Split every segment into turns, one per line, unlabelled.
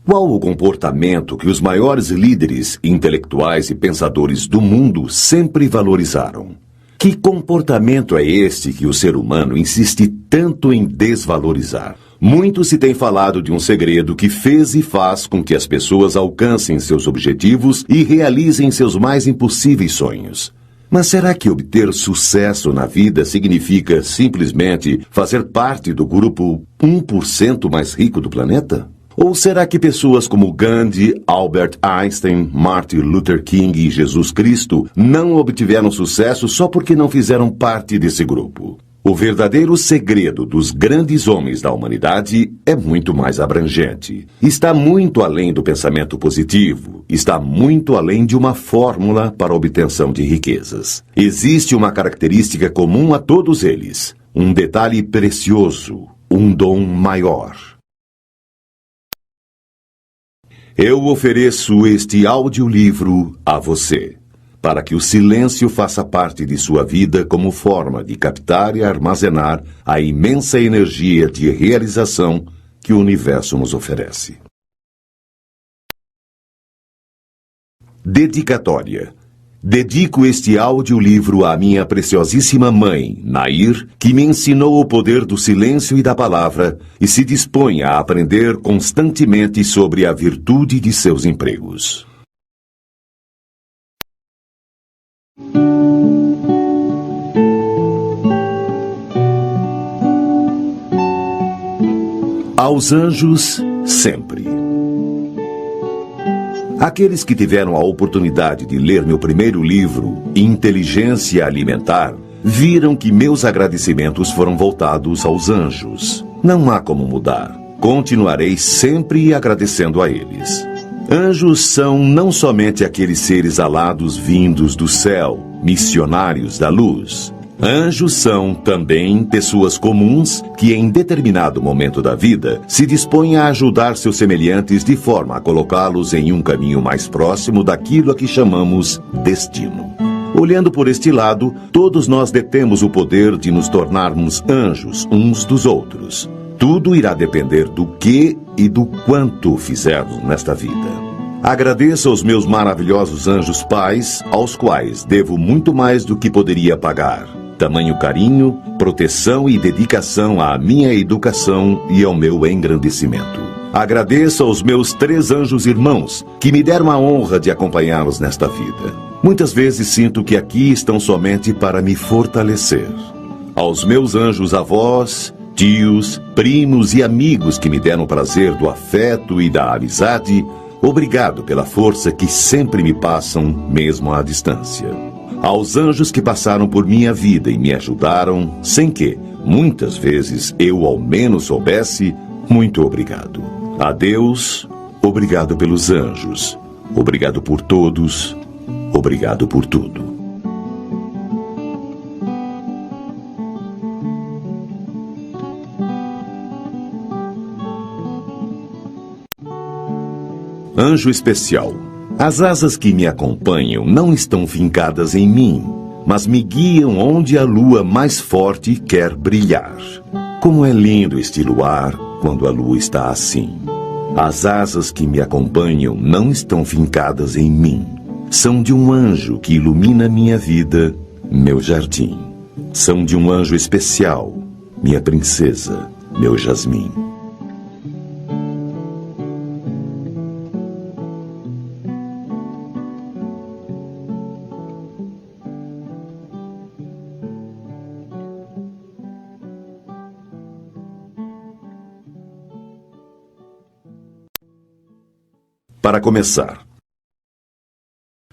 Qual o comportamento que os maiores líderes intelectuais e pensadores do mundo sempre valorizaram? Que comportamento é este que o ser humano insiste tanto em desvalorizar? Muito se tem falado de um segredo que fez e faz com que as pessoas alcancem seus objetivos e realizem seus mais impossíveis sonhos. Mas será que obter sucesso na vida significa simplesmente fazer parte do grupo 1% mais rico do planeta? Ou será que pessoas como Gandhi, Albert Einstein, Martin Luther King e Jesus Cristo não obtiveram sucesso só porque não fizeram parte desse grupo? O verdadeiro segredo dos grandes homens da humanidade é muito mais abrangente. Está muito além do pensamento positivo, está muito além de uma fórmula para a obtenção de riquezas. Existe uma característica comum a todos eles, um detalhe precioso, um dom maior. Eu ofereço este audiolivro a você, para que o silêncio faça parte de sua vida como forma de captar e armazenar a imensa energia de realização que o universo nos oferece. Dedicatória. Dedico este audiolivro à minha preciosíssima mãe, Nair, que me ensinou o poder do silêncio e da palavra e se dispõe a aprender constantemente sobre a virtude de seus empregos. Aos anjos, sempre. Aqueles que tiveram a oportunidade de ler meu primeiro livro, Inteligência Alimentar, viram que meus agradecimentos foram voltados aos anjos. Não há como mudar. Continuarei sempre agradecendo a eles. Anjos são não somente aqueles seres alados vindos do céu, missionários da luz. Anjos são, também, pessoas comuns que, em determinado momento da vida, se dispõem a ajudar seus semelhantes de forma a colocá-los em um caminho mais próximo daquilo a que chamamos destino. Olhando por este lado, todos nós detemos o poder de nos tornarmos anjos uns dos outros. Tudo irá depender do que e do quanto fizermos nesta vida. Agradeço aos meus maravilhosos anjos pais, aos quais devo muito mais do que poderia pagar. Tamanho carinho, proteção e dedicação à minha educação e ao meu engrandecimento. Agradeço aos meus 3 anjos irmãos, que me deram a honra de acompanhá-los nesta vida. Muitas vezes sinto que aqui estão somente para me fortalecer. Aos meus anjos avós, tios, primos e amigos que me deram o prazer do afeto e da amizade, obrigado pela força que sempre me passam, mesmo à distância. Aos anjos que passaram por minha vida e me ajudaram, sem que, muitas vezes, eu ao menos soubesse, muito obrigado. A Deus, obrigado pelos anjos. Obrigado por todos. Obrigado por tudo. Anjo especial. As asas que me acompanham não estão fincadas em mim, mas me guiam onde a lua mais forte quer brilhar. Como é lindo este luar quando a lua está assim. As asas que me acompanham não estão fincadas em mim. São de um anjo que ilumina minha vida, meu jardim. São de um anjo especial, minha princesa, meu jasmim. Para começar,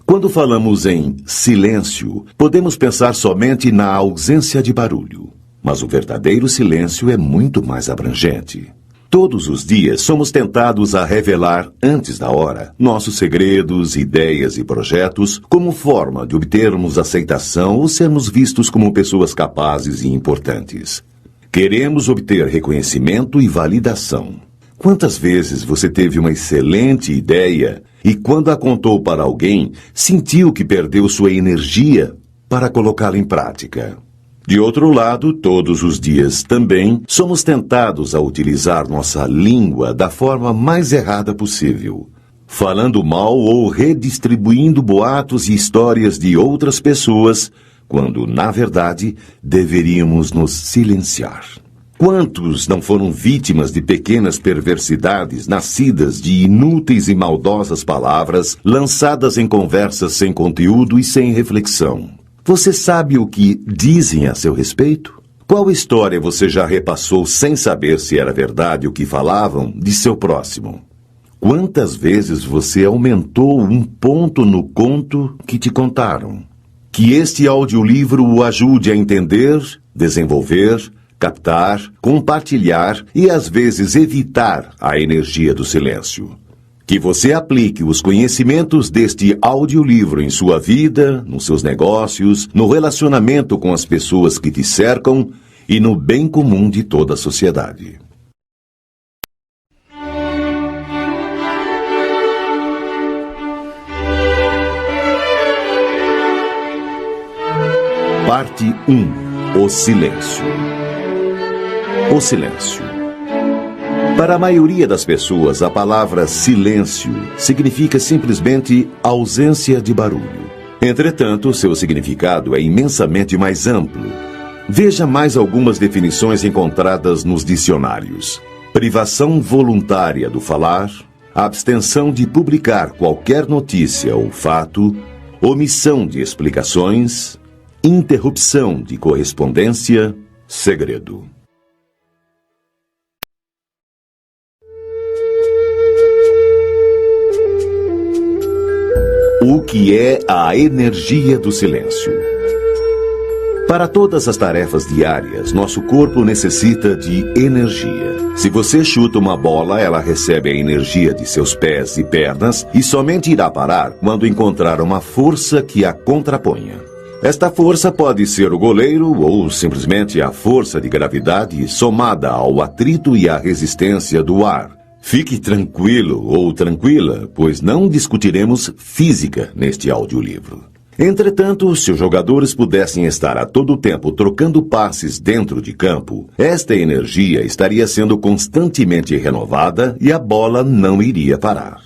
quando falamos em silêncio, podemos pensar somente na ausência de barulho. Mas o verdadeiro silêncio é muito mais abrangente. Todos os dias somos tentados a revelar, antes da hora, nossos segredos, ideias e projetos como forma de obtermos aceitação ou sermos vistos como pessoas capazes e importantes. Queremos obter reconhecimento e validação. Quantas vezes você teve uma excelente ideia e, quando a contou para alguém, sentiu que perdeu sua energia para colocá-la em prática? De outro lado, todos os dias também somos tentados a utilizar nossa língua da forma mais errada possível, falando mal ou redistribuindo boatos e histórias de outras pessoas, quando, na verdade, deveríamos nos silenciar. Quantos não foram vítimas de pequenas perversidades nascidas de inúteis e maldosas palavras lançadas em conversas sem conteúdo e sem reflexão? Você sabe o que dizem a seu respeito? Qual história você já repassou sem saber se era verdade o que falavam de seu próximo? Quantas vezes você aumentou um ponto no conto que te contaram? Que este audiolivro o ajude a entender, desenvolver, captar, compartilhar e às vezes evitar a energia do silêncio. Que você aplique os conhecimentos deste audiolivro em sua vida, nos seus negócios, no relacionamento com as pessoas que te cercam e no bem comum de toda a sociedade. Parte 1. O silêncio. O silêncio. Para a maioria das pessoas, a palavra silêncio significa simplesmente ausência de barulho. Entretanto, seu significado é imensamente mais amplo. Veja mais algumas definições encontradas nos dicionários: privação voluntária do falar, abstenção de publicar qualquer notícia ou fato, omissão de explicações, interrupção de correspondência, segredo. O que é a energia do silêncio? Para todas as tarefas diárias, nosso corpo necessita de energia. Se você chuta uma bola, ela recebe a energia de seus pés e pernas e somente irá parar quando encontrar uma força que a contraponha. Esta força pode ser o goleiro ou simplesmente a força de gravidade somada ao atrito e à resistência do ar. Fique tranquilo ou tranquila, pois não discutiremos física neste audiolivro. Entretanto, se os jogadores pudessem estar a todo tempo trocando passes dentro de campo, esta energia estaria sendo constantemente renovada e a bola não iria parar.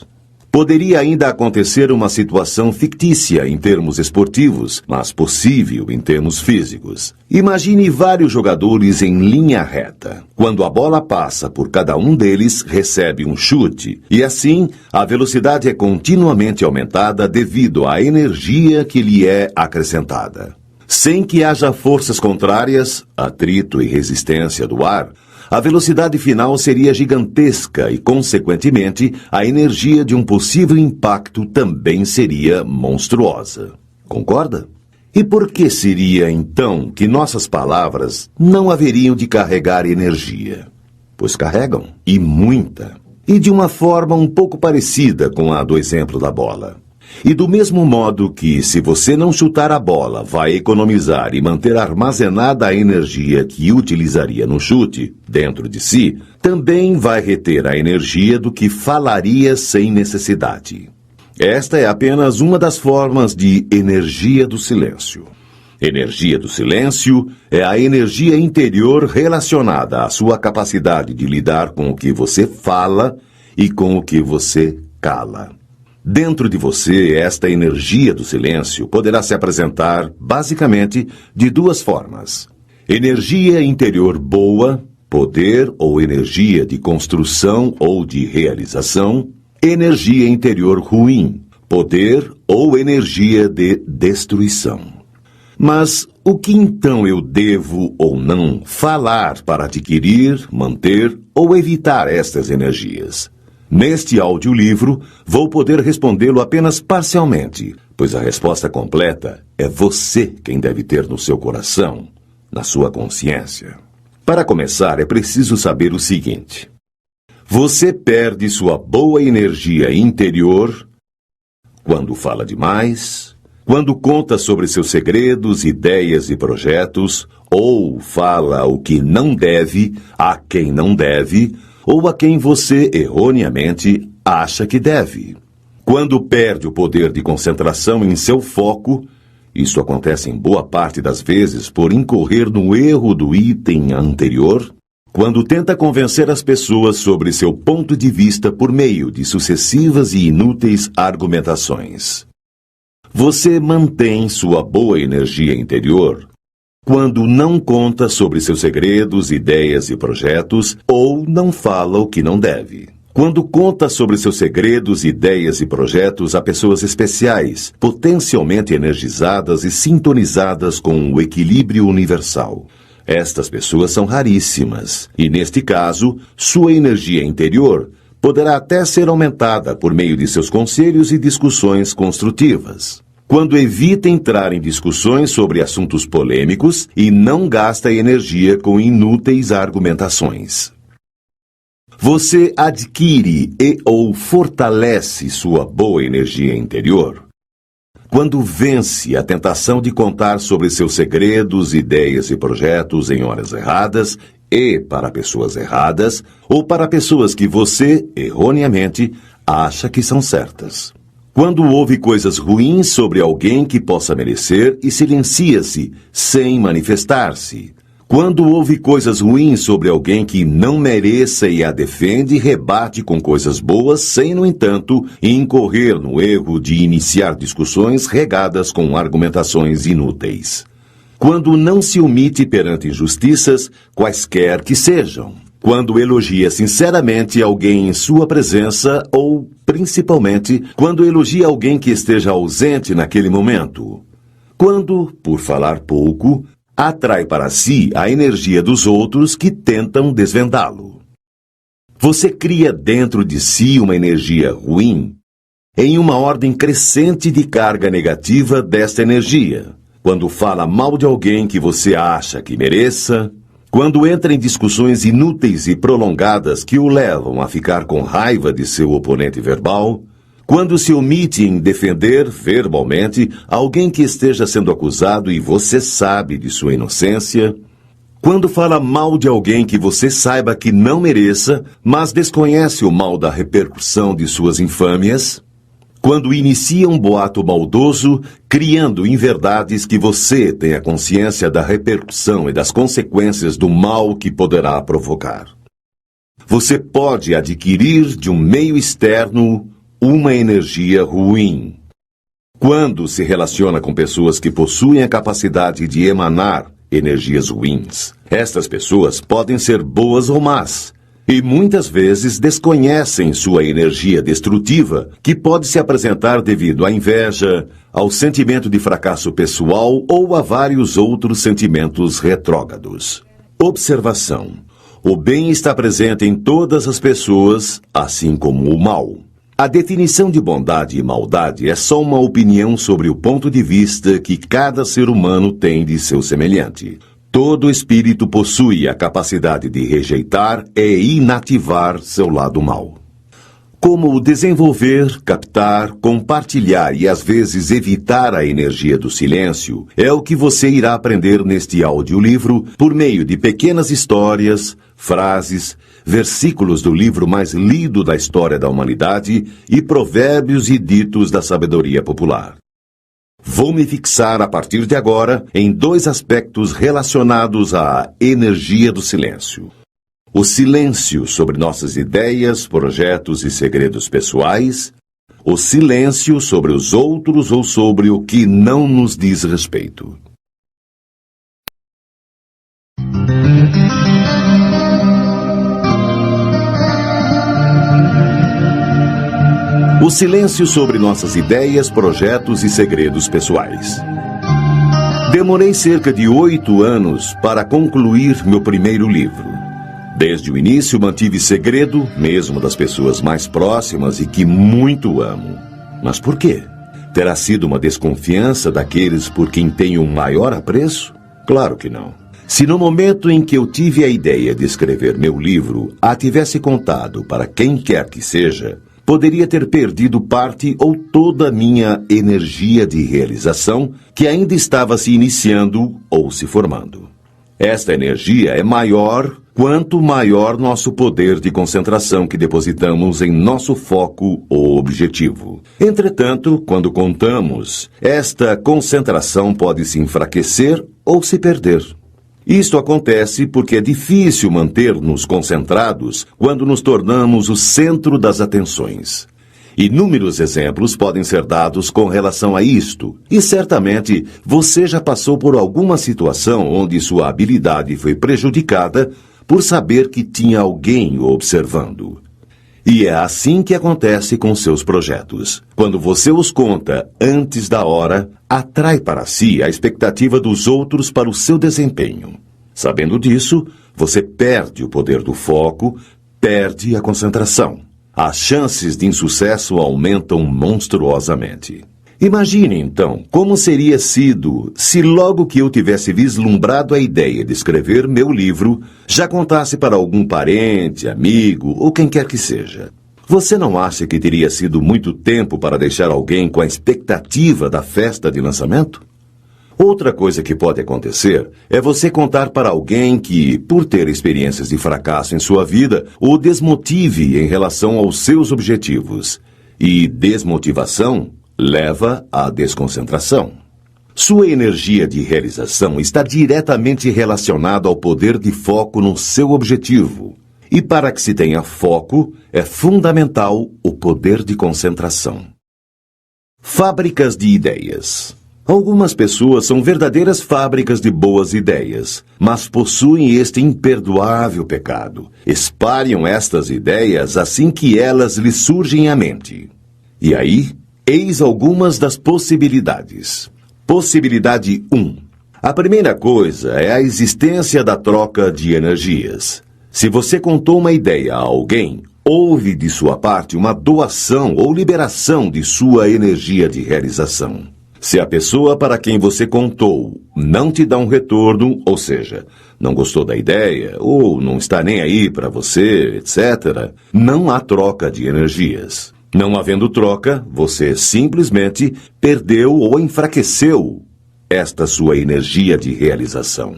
Poderia ainda acontecer uma situação fictícia em termos esportivos, mas possível em termos físicos. Imagine vários jogadores em linha reta. Quando a bola passa por cada um deles, recebe um chute, e assim a velocidade é continuamente aumentada devido à energia que lhe é acrescentada. Sem que haja forças contrárias, atrito e resistência do ar, a velocidade final seria gigantesca e, consequentemente, a energia de um possível impacto também seria monstruosa. Concorda? E por que seria, então, que nossas palavras não haveriam de carregar energia? Pois carregam, e muita. E de uma forma um pouco parecida com a do exemplo da bola. E do mesmo modo que, se você não chutar a bola, vai economizar e manter armazenada a energia que utilizaria no chute dentro de si, também vai reter a energia do que falaria sem necessidade. Esta é apenas uma das formas de energia do silêncio. Energia do silêncio é a energia interior relacionada à sua capacidade de lidar com o que você fala e com o que você cala. Dentro de você, esta energia do silêncio poderá se apresentar, basicamente, de duas formas. Energia interior boa, poder ou energia de construção ou de realização. Energia interior ruim, poder ou energia de destruição. Mas o que então eu devo ou não falar para adquirir, manter ou evitar estas energias? Neste audiolivro, vou poder respondê-lo apenas parcialmente, pois a resposta completa é você quem deve ter no seu coração, na sua consciência. Para começar, é preciso saber o seguinte: você perde sua boa energia interior quando fala demais, quando conta sobre seus segredos, ideias e projetos, ou fala o que não deve, a quem não deve, ou a quem você, erroneamente, acha que deve. Quando perde o poder de concentração em seu foco, Isso acontece em boa parte das vezes por incorrer no erro do item anterior, quando tenta convencer as pessoas sobre seu ponto de vista por meio de sucessivas e inúteis argumentações. Você mantém sua boa energia interior quando não conta sobre seus segredos, ideias e projetos ou não fala o que não deve. Quando conta sobre seus segredos, ideias e projetos a pessoas especiais, potencialmente energizadas e sintonizadas com o equilíbrio universal. Estas pessoas são raríssimas e, neste caso, sua energia interior poderá até ser aumentada por meio de seus conselhos e discussões construtivas. Quando evita entrar em discussões sobre assuntos polêmicos e não gasta energia com inúteis argumentações. Você adquire ou fortalece sua boa energia interior quando vence a tentação de contar sobre seus segredos, ideias e projetos em horas erradas e para pessoas erradas ou para pessoas que você, erroneamente, acha que são certas. Quando ouve coisas ruins sobre alguém que possa merecer e silencia-se, sem manifestar-se. Quando ouve coisas ruins sobre alguém que não mereça e a defende, rebate com coisas boas, sem, no entanto, incorrer no erro de iniciar discussões regadas com argumentações inúteis. Quando não se omite perante injustiças, quaisquer que sejam. Quando elogia sinceramente alguém em sua presença ou, principalmente, quando elogia alguém que esteja ausente naquele momento. Quando, por falar pouco, atrai para si a energia dos outros que tentam desvendá-lo. Você cria dentro de si uma energia ruim em uma ordem crescente de carga negativa desta energia. Quando fala mal de alguém que você acha que mereça, quando entra em discussões inúteis e prolongadas que o levam a ficar com raiva de seu oponente verbal, quando se omite em defender verbalmente alguém que esteja sendo acusado e você sabe de sua inocência, quando fala mal de alguém que você saiba que não mereça, mas desconhece o mal da repercussão de suas infâmias, quando inicia um boato maldoso, criando inverdades que você tenha consciência da repercussão e das consequências do mal que poderá provocar. Você pode adquirir de um meio externo uma energia ruim. Quando se relaciona com pessoas que possuem a capacidade de emanar energias ruins, estas pessoas podem ser boas ou más, e muitas vezes desconhecem sua energia destrutiva, que pode se apresentar devido à inveja, ao sentimento de fracasso pessoal ou a vários outros sentimentos retrógrados. Observação: o bem está presente em todas as pessoas, assim como o mal. A definição de bondade e maldade é só uma opinião sobre o ponto de vista que cada ser humano tem de seu semelhante. Todo espírito possui a capacidade de rejeitar e inativar seu lado mal. Como desenvolver, captar, compartilhar e às vezes evitar a energia do silêncio é o que você irá aprender neste audiolivro por meio de pequenas histórias, frases, versículos do livro mais lido da história da humanidade e provérbios e ditos da sabedoria popular. Vou me fixar a partir de agora em dois aspectos relacionados à energia do silêncio. O silêncio sobre nossas ideias, projetos e segredos pessoais. O silêncio sobre os outros ou sobre o que não nos diz respeito. O silêncio sobre nossas ideias, projetos e segredos pessoais. Demorei cerca de 8 anos para concluir meu primeiro livro. Desde o início mantive segredo, mesmo das pessoas mais próximas e que muito amo. Mas por quê? Terá sido uma desconfiança daqueles por quem tenho um maior apreço? Claro que não. Se no momento em que eu tive a ideia de escrever meu livro, a tivesse contado para quem quer que seja, poderia ter perdido parte ou toda a minha energia de realização que ainda estava se iniciando ou se formando. Esta energia é maior quanto maior nosso poder de concentração que depositamos em nosso foco ou objetivo. Entretanto, quando contamos, esta concentração pode se enfraquecer ou se perder. Isto acontece porque é difícil manter-nos concentrados quando nos tornamos o centro das atenções. Inúmeros exemplos podem ser dados com relação a isto, e certamente você já passou por alguma situação onde sua habilidade foi prejudicada por saber que tinha alguém o observando. E é assim que acontece com seus projetos. Quando você os conta antes da hora, atrai para si a expectativa dos outros para o seu desempenho. Sabendo disso, você perde o poder do foco, perde a concentração. As chances de insucesso aumentam monstruosamente. Imagine, então, como seria sido se logo que eu tivesse vislumbrado a ideia de escrever meu livro, já contasse para algum parente, amigo ou quem quer que seja. Você não acha que teria sido muito tempo para deixar alguém com a expectativa da festa de lançamento? Outra coisa que pode acontecer é você contar para alguém que, por ter experiências de fracasso em sua vida, o desmotive em relação aos seus objetivos. E desmotivação leva à desconcentração. Sua energia de realização está diretamente relacionada ao poder de foco no seu objetivo. E para que se tenha foco, é fundamental o poder de concentração. Fábricas de ideias. Algumas pessoas são verdadeiras fábricas de boas ideias, mas possuem este imperdoável pecado. Espalham estas ideias assim que elas lhes surgem à mente. E aí, eis algumas das possibilidades. Possibilidade 1. A primeira coisa é a existência da troca de energias. Se você contou uma ideia a alguém, houve de sua parte uma doação ou liberação de sua energia de realização. Se a pessoa para quem você contou não te dá um retorno, ou seja, não gostou da ideia, ou não está nem aí para você, etc., não há troca de energias. Não havendo troca, você simplesmente perdeu ou enfraqueceu esta sua energia de realização.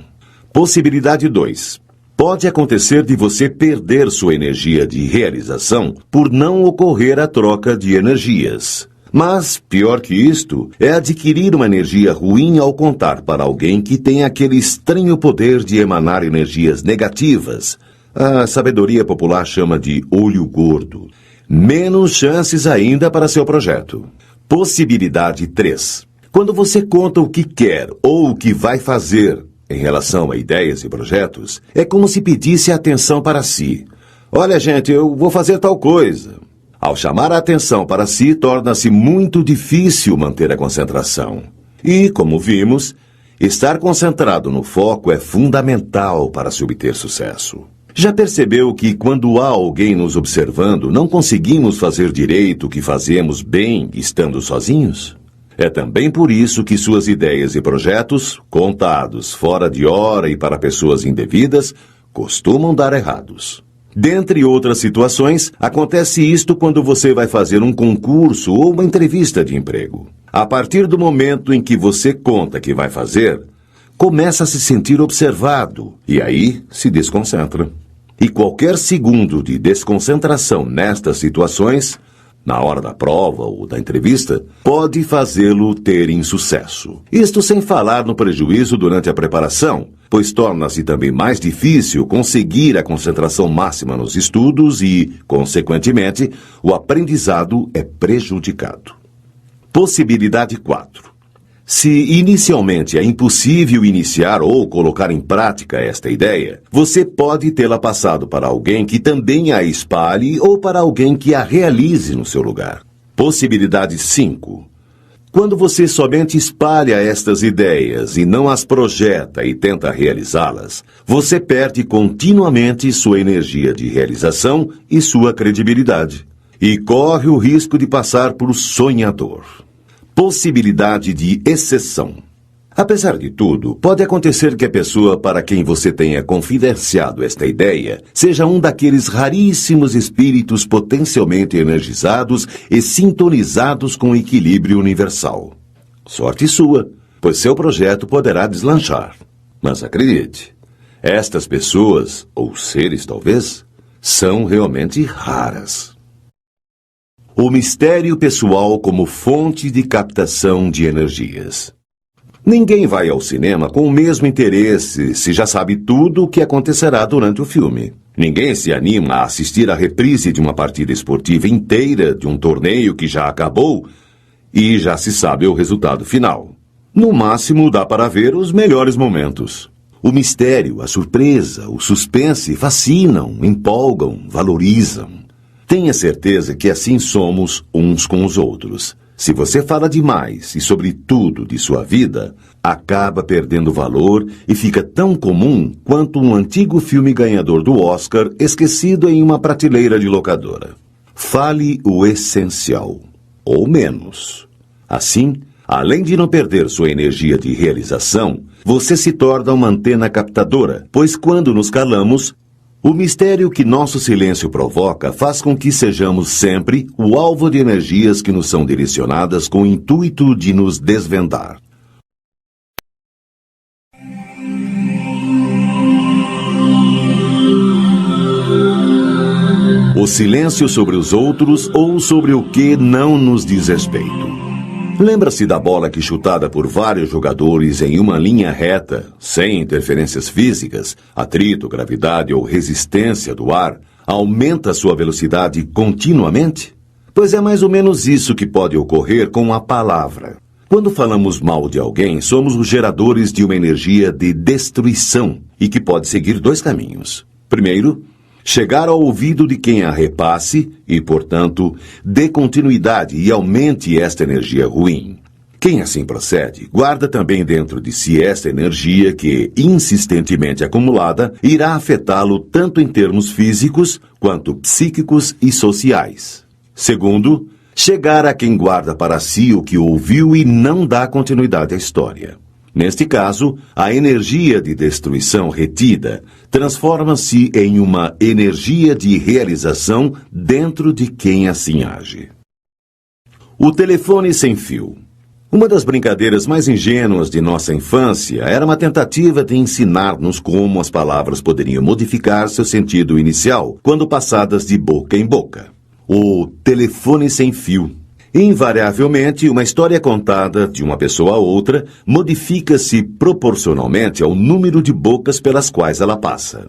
Possibilidade 2. Pode acontecer de você perder sua energia de realização por não ocorrer a troca de energias. Mas, pior que isto, é adquirir uma energia ruim ao contar para alguém que tem aquele estranho poder de emanar energias negativas. A sabedoria popular chama de olho gordo. Menos chances ainda para seu projeto. Possibilidade 3. Quando você conta o que quer ou o que vai fazer em relação a ideias e projetos, é como se pedisse atenção para si. Olha, gente, eu vou fazer tal coisa. Ao chamar a atenção para si, torna-se muito difícil manter a concentração. E, como vimos, estar concentrado no foco é fundamental para se obter sucesso. Já percebeu que quando há alguém nos observando, não conseguimos fazer direito o que fazemos bem estando sozinhos? É também por isso que suas ideias e projetos, contados fora de hora e para pessoas indevidas, costumam dar errados. Dentre outras situações, acontece isto quando você vai fazer um concurso ou uma entrevista de emprego. A partir do momento em que você conta que vai fazer, começa a se sentir observado e aí se desconcentra. E qualquer segundo de desconcentração nestas situações, na hora da prova ou da entrevista, pode fazê-lo ter insucesso. Isto sem falar no prejuízo durante a preparação, pois torna-se também mais difícil conseguir a concentração máxima nos estudos e, consequentemente, o aprendizado é prejudicado. Possibilidade 4. Se inicialmente é impossível iniciar ou colocar em prática esta ideia, você pode tê-la passado para alguém que também a espalhe ou para alguém que a realize no seu lugar. Possibilidade 5. Quando você somente espalha estas ideias e não as projeta e tenta realizá-las, você perde continuamente sua energia de realização e sua credibilidade. E corre o risco de passar por sonhador. Possibilidade de exceção. Apesar de tudo, pode acontecer que a pessoa para quem você tenha confidenciado esta ideia seja um daqueles raríssimos espíritos potencialmente energizados e sintonizados com o equilíbrio universal. Sorte sua, pois seu projeto poderá deslanchar. Mas acredite, Estas pessoas, ou seres talvez, são realmente raras. O mistério pessoal como fonte de captação de energias. Ninguém vai ao cinema com o mesmo interesse se já sabe tudo o que acontecerá durante o filme. Ninguém se anima a assistir à reprise de uma partida esportiva inteira de um torneio que já acabou e já se sabe o resultado final. No máximo, dá para ver os melhores momentos. O mistério, a surpresa, o suspense fascinam, empolgam, valorizam. Tenha certeza que assim somos uns com os outros. Se você fala demais e sobre tudo de sua vida, acaba perdendo valor e fica tão comum quanto um antigo filme ganhador do Oscar esquecido em uma prateleira de locadora. Fale o essencial, ou menos. Assim, além de não perder sua energia de realização, você se torna uma antena captadora, pois quando nos calamos, o mistério que nosso silêncio provoca faz com que sejamos sempre o alvo de energias que nos são direcionadas com o intuito de nos desvendar. O silêncio sobre os outros ou sobre o que não nos diz respeito. Lembra-se da bola que, chutada por vários jogadores em uma linha reta, sem interferências físicas, atrito, gravidade ou resistência do ar, aumenta sua velocidade continuamente? Pois é mais ou menos isso que pode ocorrer com a palavra. Quando falamos mal de alguém, somos os geradores de uma energia de destruição e que pode seguir dois caminhos. Primeiro, chegar ao ouvido de quem a repasse e, portanto, dê continuidade e aumente esta energia ruim. Quem assim procede, guarda também dentro de si esta energia que, insistentemente acumulada, irá afetá-lo tanto em termos físicos quanto psíquicos e sociais. Segundo, chegar a quem guarda para si o que ouviu e não dá continuidade à história. Neste caso, a energia de destruição retida transforma-se em uma energia de realização dentro de quem assim age. O telefone sem fio. Uma das brincadeiras mais ingênuas de nossa infância era uma tentativa de ensinar-nos como as palavras poderiam modificar seu sentido inicial quando passadas de boca em boca. O telefone sem fio. Invariavelmente, uma história contada de uma pessoa a outra modifica-se proporcionalmente ao número de bocas pelas quais ela passa.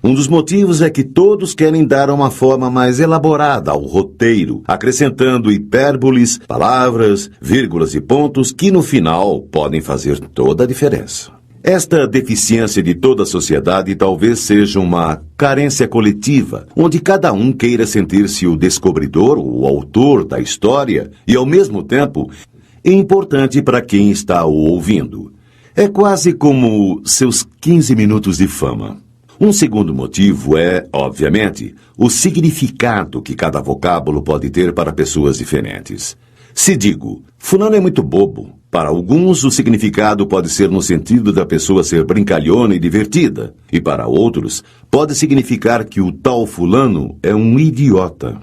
Um dos motivos é que todos querem dar uma forma mais elaborada ao roteiro, acrescentando hipérboles, palavras, vírgulas e pontos que, no final, podem fazer toda a diferença. Esta deficiência de toda a sociedade talvez seja uma carência coletiva, onde cada um queira sentir-se o descobridor, o autor da história e, ao mesmo tempo, importante para quem está o ouvindo. É quase como seus 15 minutos de fama. Um segundo motivo é, obviamente, o significado que cada vocábulo pode ter para pessoas diferentes. Se digo, fulano é muito bobo, para alguns o significado pode ser no sentido da pessoa ser brincalhona e divertida, e para outros pode significar que o tal fulano é um idiota.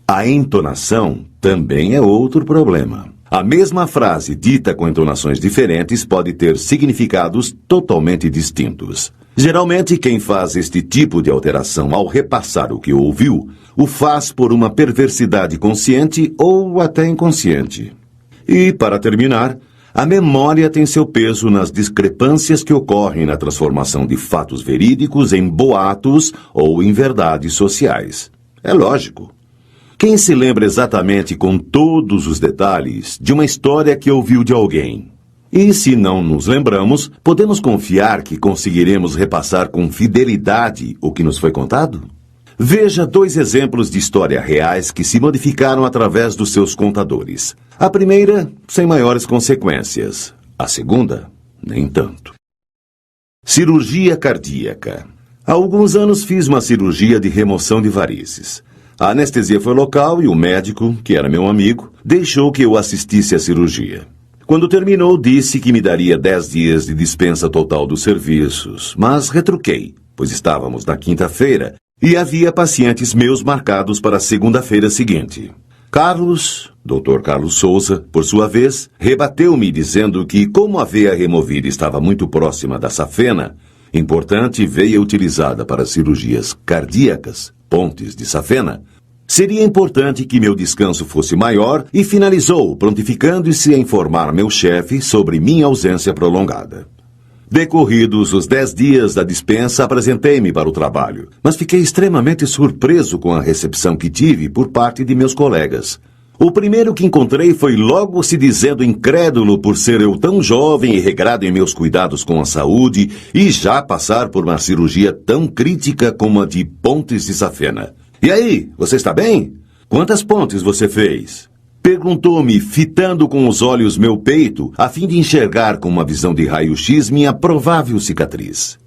A entonação também é outro problema. A mesma frase dita com entonações diferentes pode ter significados totalmente distintos. Geralmente, quem faz este tipo de alteração ao repassar o que ouviu, o faz por uma perversidade consciente ou até inconsciente. E, para terminar, a memória tem seu peso nas discrepâncias que ocorrem na transformação de fatos verídicos em boatos ou em verdades sociais. É lógico. Quem se lembra exatamente com todos os detalhes de uma história que ouviu de alguém? E se não nos lembramos, podemos confiar que conseguiremos repassar com fidelidade o que nos foi contado? Veja 2 exemplos de história reais que se modificaram através dos seus contadores. A primeira, sem maiores consequências. A segunda, nem tanto. Cirurgia cardíaca. Há alguns anos fiz uma cirurgia de remoção de varizes. A anestesia foi local e o médico, que era meu amigo, deixou que eu assistisse à cirurgia. Quando terminou, disse que me daria 10 dias de dispensa total dos serviços, mas retruquei, pois estávamos na quinta-feira e havia pacientes meus marcados para a segunda-feira seguinte. Dr. Carlos Souza, por sua vez, rebateu-me dizendo que, como a veia removida estava muito próxima da safena, importante veia utilizada para cirurgias cardíacas, pontes de safena, seria importante que meu descanso fosse maior e finalizou, prontificando-se a informar meu chefe sobre minha ausência prolongada. Decorridos os 10 dias da dispensa, apresentei-me para o trabalho, mas fiquei extremamente surpreso com a recepção que tive por parte de meus colegas. O primeiro que encontrei foi logo se dizendo incrédulo por ser eu tão jovem e regrado em meus cuidados com a saúde e já passar por uma cirurgia tão crítica como a de pontes de safena. E aí, você está bem? Quantas pontes você fez? Perguntou-me, fitando com os olhos meu peito, a fim de enxergar com uma visão de raio-x minha provável cicatriz.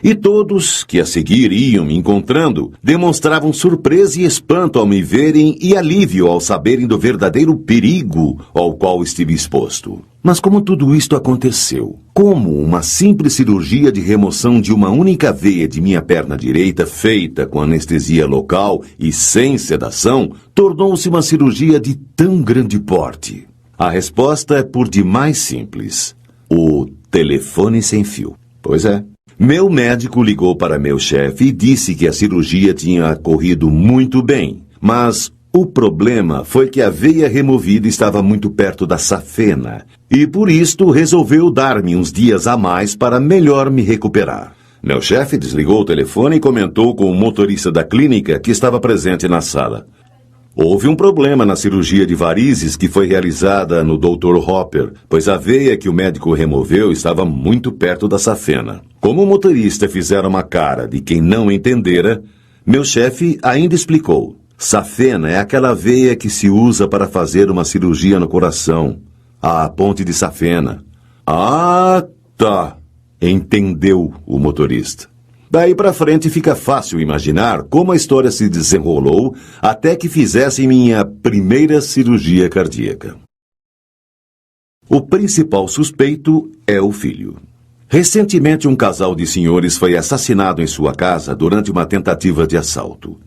E todos, que a seguir iam me encontrando, demonstravam surpresa e espanto ao me verem e alívio ao saberem do verdadeiro perigo ao qual estive exposto. Mas como tudo isto aconteceu? Como uma simples cirurgia de remoção de uma única veia de minha perna direita, feita com anestesia local e sem sedação, tornou-se uma cirurgia de tão grande porte? A resposta é por demais simples. O telefone sem fio. Pois é. Meu médico ligou para meu chefe e disse que a cirurgia tinha corrido muito bem, mas o problema foi que a veia removida estava muito perto da safena e por isto resolveu dar-me uns dias a mais para melhor me recuperar. Meu chefe desligou o telefone e comentou com o motorista da clínica que estava presente na sala. Houve um problema na cirurgia de varizes que foi realizada no Dr. Hopper, pois a veia que o médico removeu estava muito perto da safena. Como o motorista fizera uma cara de quem não entendera, meu chefe ainda explicou. Safena é aquela veia que se usa para fazer uma cirurgia no coração. A ponte de safena. Ah, tá. Entendeu o motorista. Daí para frente fica fácil imaginar como a história se desenrolou até que fizessem minha primeira cirurgia cardíaca. O principal suspeito é o filho. Recentemente, um casal de senhores foi assassinado em sua casa durante uma tentativa de assalto.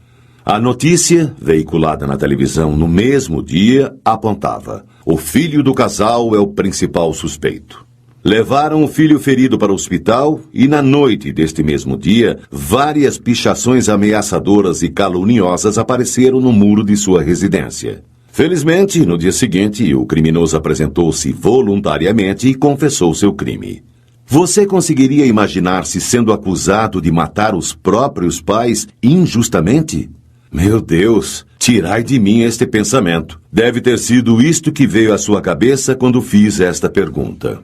A notícia, veiculada na televisão no mesmo dia, apontava: o filho do casal é o principal suspeito. Levaram o filho ferido para o hospital e, na noite deste mesmo dia, várias pichações ameaçadoras e caluniosas apareceram no muro de sua residência. Felizmente, no dia seguinte, o criminoso apresentou-se voluntariamente e confessou seu crime. Você conseguiria imaginar-se sendo acusado de matar os próprios pais injustamente? Meu Deus, tirai de mim este pensamento. Deve ter sido isto que veio à sua cabeça quando fiz esta pergunta.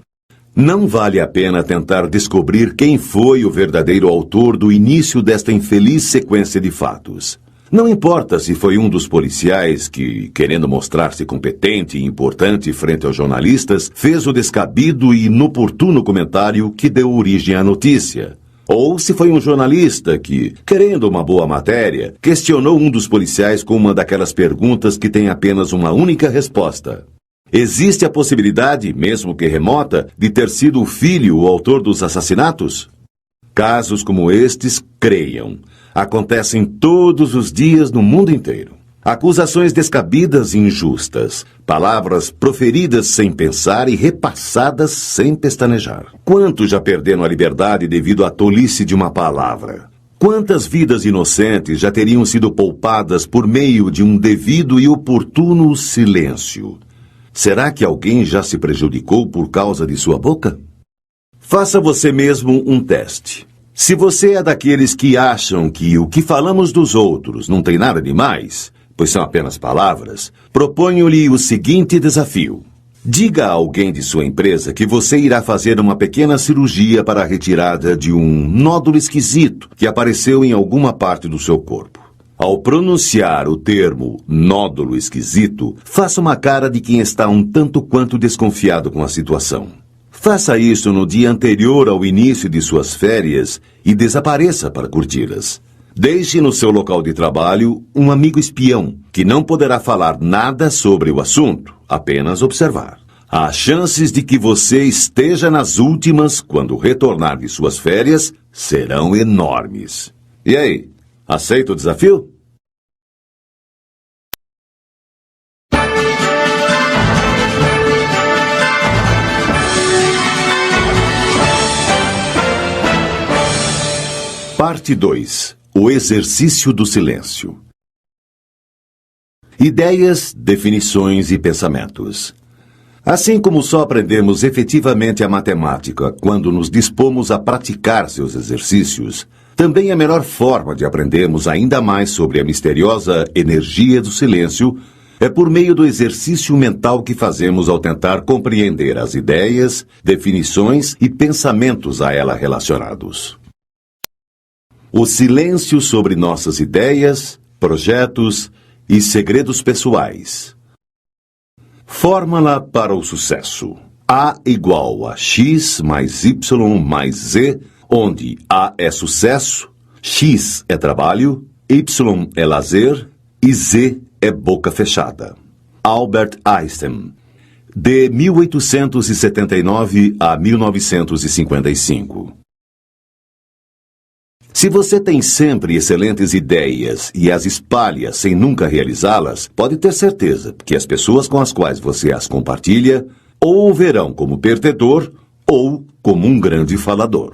Não vale a pena tentar descobrir quem foi o verdadeiro autor do início desta infeliz sequência de fatos. Não importa se foi um dos policiais que, querendo mostrar-se competente e importante frente aos jornalistas, fez o descabido e inoportuno comentário que deu origem à notícia. Ou se foi um jornalista que, querendo uma boa matéria, questionou um dos policiais com uma daquelas perguntas que tem apenas uma única resposta. Existe a possibilidade, mesmo que remota, de ter sido o filho o autor dos assassinatos? Casos como estes, creiam, acontecem todos os dias no mundo inteiro. Acusações descabidas e injustas, palavras proferidas sem pensar e repassadas sem pestanejar. Quantos já perderam a liberdade devido à tolice de uma palavra? Quantas vidas inocentes já teriam sido poupadas por meio de um devido e oportuno silêncio? Será que alguém já se prejudicou por causa de sua boca? Faça você mesmo um teste. Se você é daqueles que acham que o que falamos dos outros não tem nada de mais, pois são apenas palavras, proponho-lhe o seguinte desafio. Diga a alguém de sua empresa que você irá fazer uma pequena cirurgia para a retirada de um nódulo esquisito que apareceu em alguma parte do seu corpo. Ao pronunciar o termo nódulo esquisito, faça uma cara de quem está um tanto quanto desconfiado com a situação. Faça isso no dia anterior ao início de suas férias e desapareça para curti-las. Deixe no seu local de trabalho um amigo espião, que não poderá falar nada sobre o assunto, apenas observar. As chances de que você esteja nas últimas quando retornar de suas férias serão enormes. E aí, aceita o desafio? Parte 2. O exercício do silêncio. Ideias, definições e pensamentos. Assim como só aprendemos efetivamente a matemática quando nos dispomos a praticar seus exercícios, também a melhor forma de aprendermos ainda mais sobre a misteriosa energia do silêncio é por meio do exercício mental que fazemos ao tentar compreender as ideias, definições e pensamentos a ela relacionados. O silêncio sobre nossas ideias, projetos e segredos pessoais. Fórmula para o sucesso. A igual a X mais Y mais Z, onde A é sucesso, X é trabalho, Y é lazer e Z é boca fechada. Albert Einstein, de 1879 a 1955. Se você tem sempre excelentes ideias e as espalha sem nunca realizá-las, pode ter certeza que as pessoas com as quais você as compartilha ou o verão como perdedor ou como um grande falador.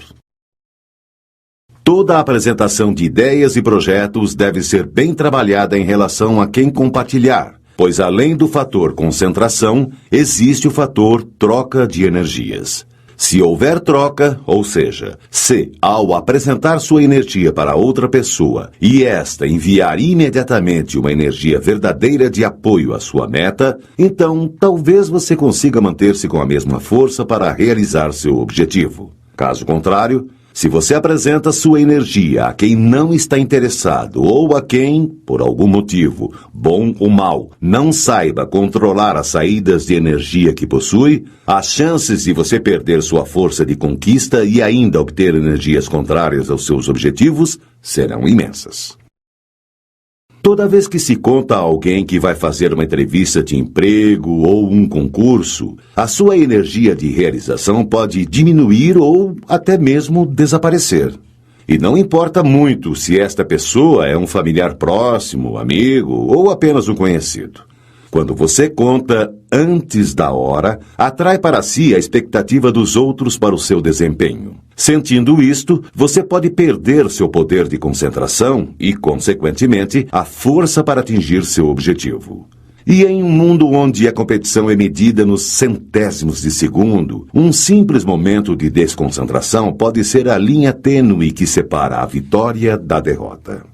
Toda a apresentação de ideias e projetos deve ser bem trabalhada em relação a quem compartilhar, pois além do fator concentração, existe o fator troca de energias. Se houver troca, ou seja, se ao apresentar sua energia para outra pessoa e esta enviar imediatamente uma energia verdadeira de apoio à sua meta, então talvez você consiga manter-se com a mesma força para realizar seu objetivo. Caso contrário, se você apresenta sua energia a quem não está interessado ou a quem, por algum motivo, bom ou mau, não saiba controlar as saídas de energia que possui, as chances de você perder sua força de conquista e ainda obter energias contrárias aos seus objetivos serão imensas. Toda vez que se conta a alguém que vai fazer uma entrevista de emprego ou um concurso, a sua energia de realização pode diminuir ou até mesmo desaparecer. E não importa muito se esta pessoa é um familiar próximo, amigo ou apenas um conhecido. Quando você conta antes da hora, atrai para si a expectativa dos outros para o seu desempenho. Sentindo isto, você pode perder seu poder de concentração e, consequentemente, a força para atingir seu objetivo. E em um mundo onde a competição é medida nos centésimos de segundo, um simples momento de desconcentração pode ser a linha tênue que separa a vitória da derrota.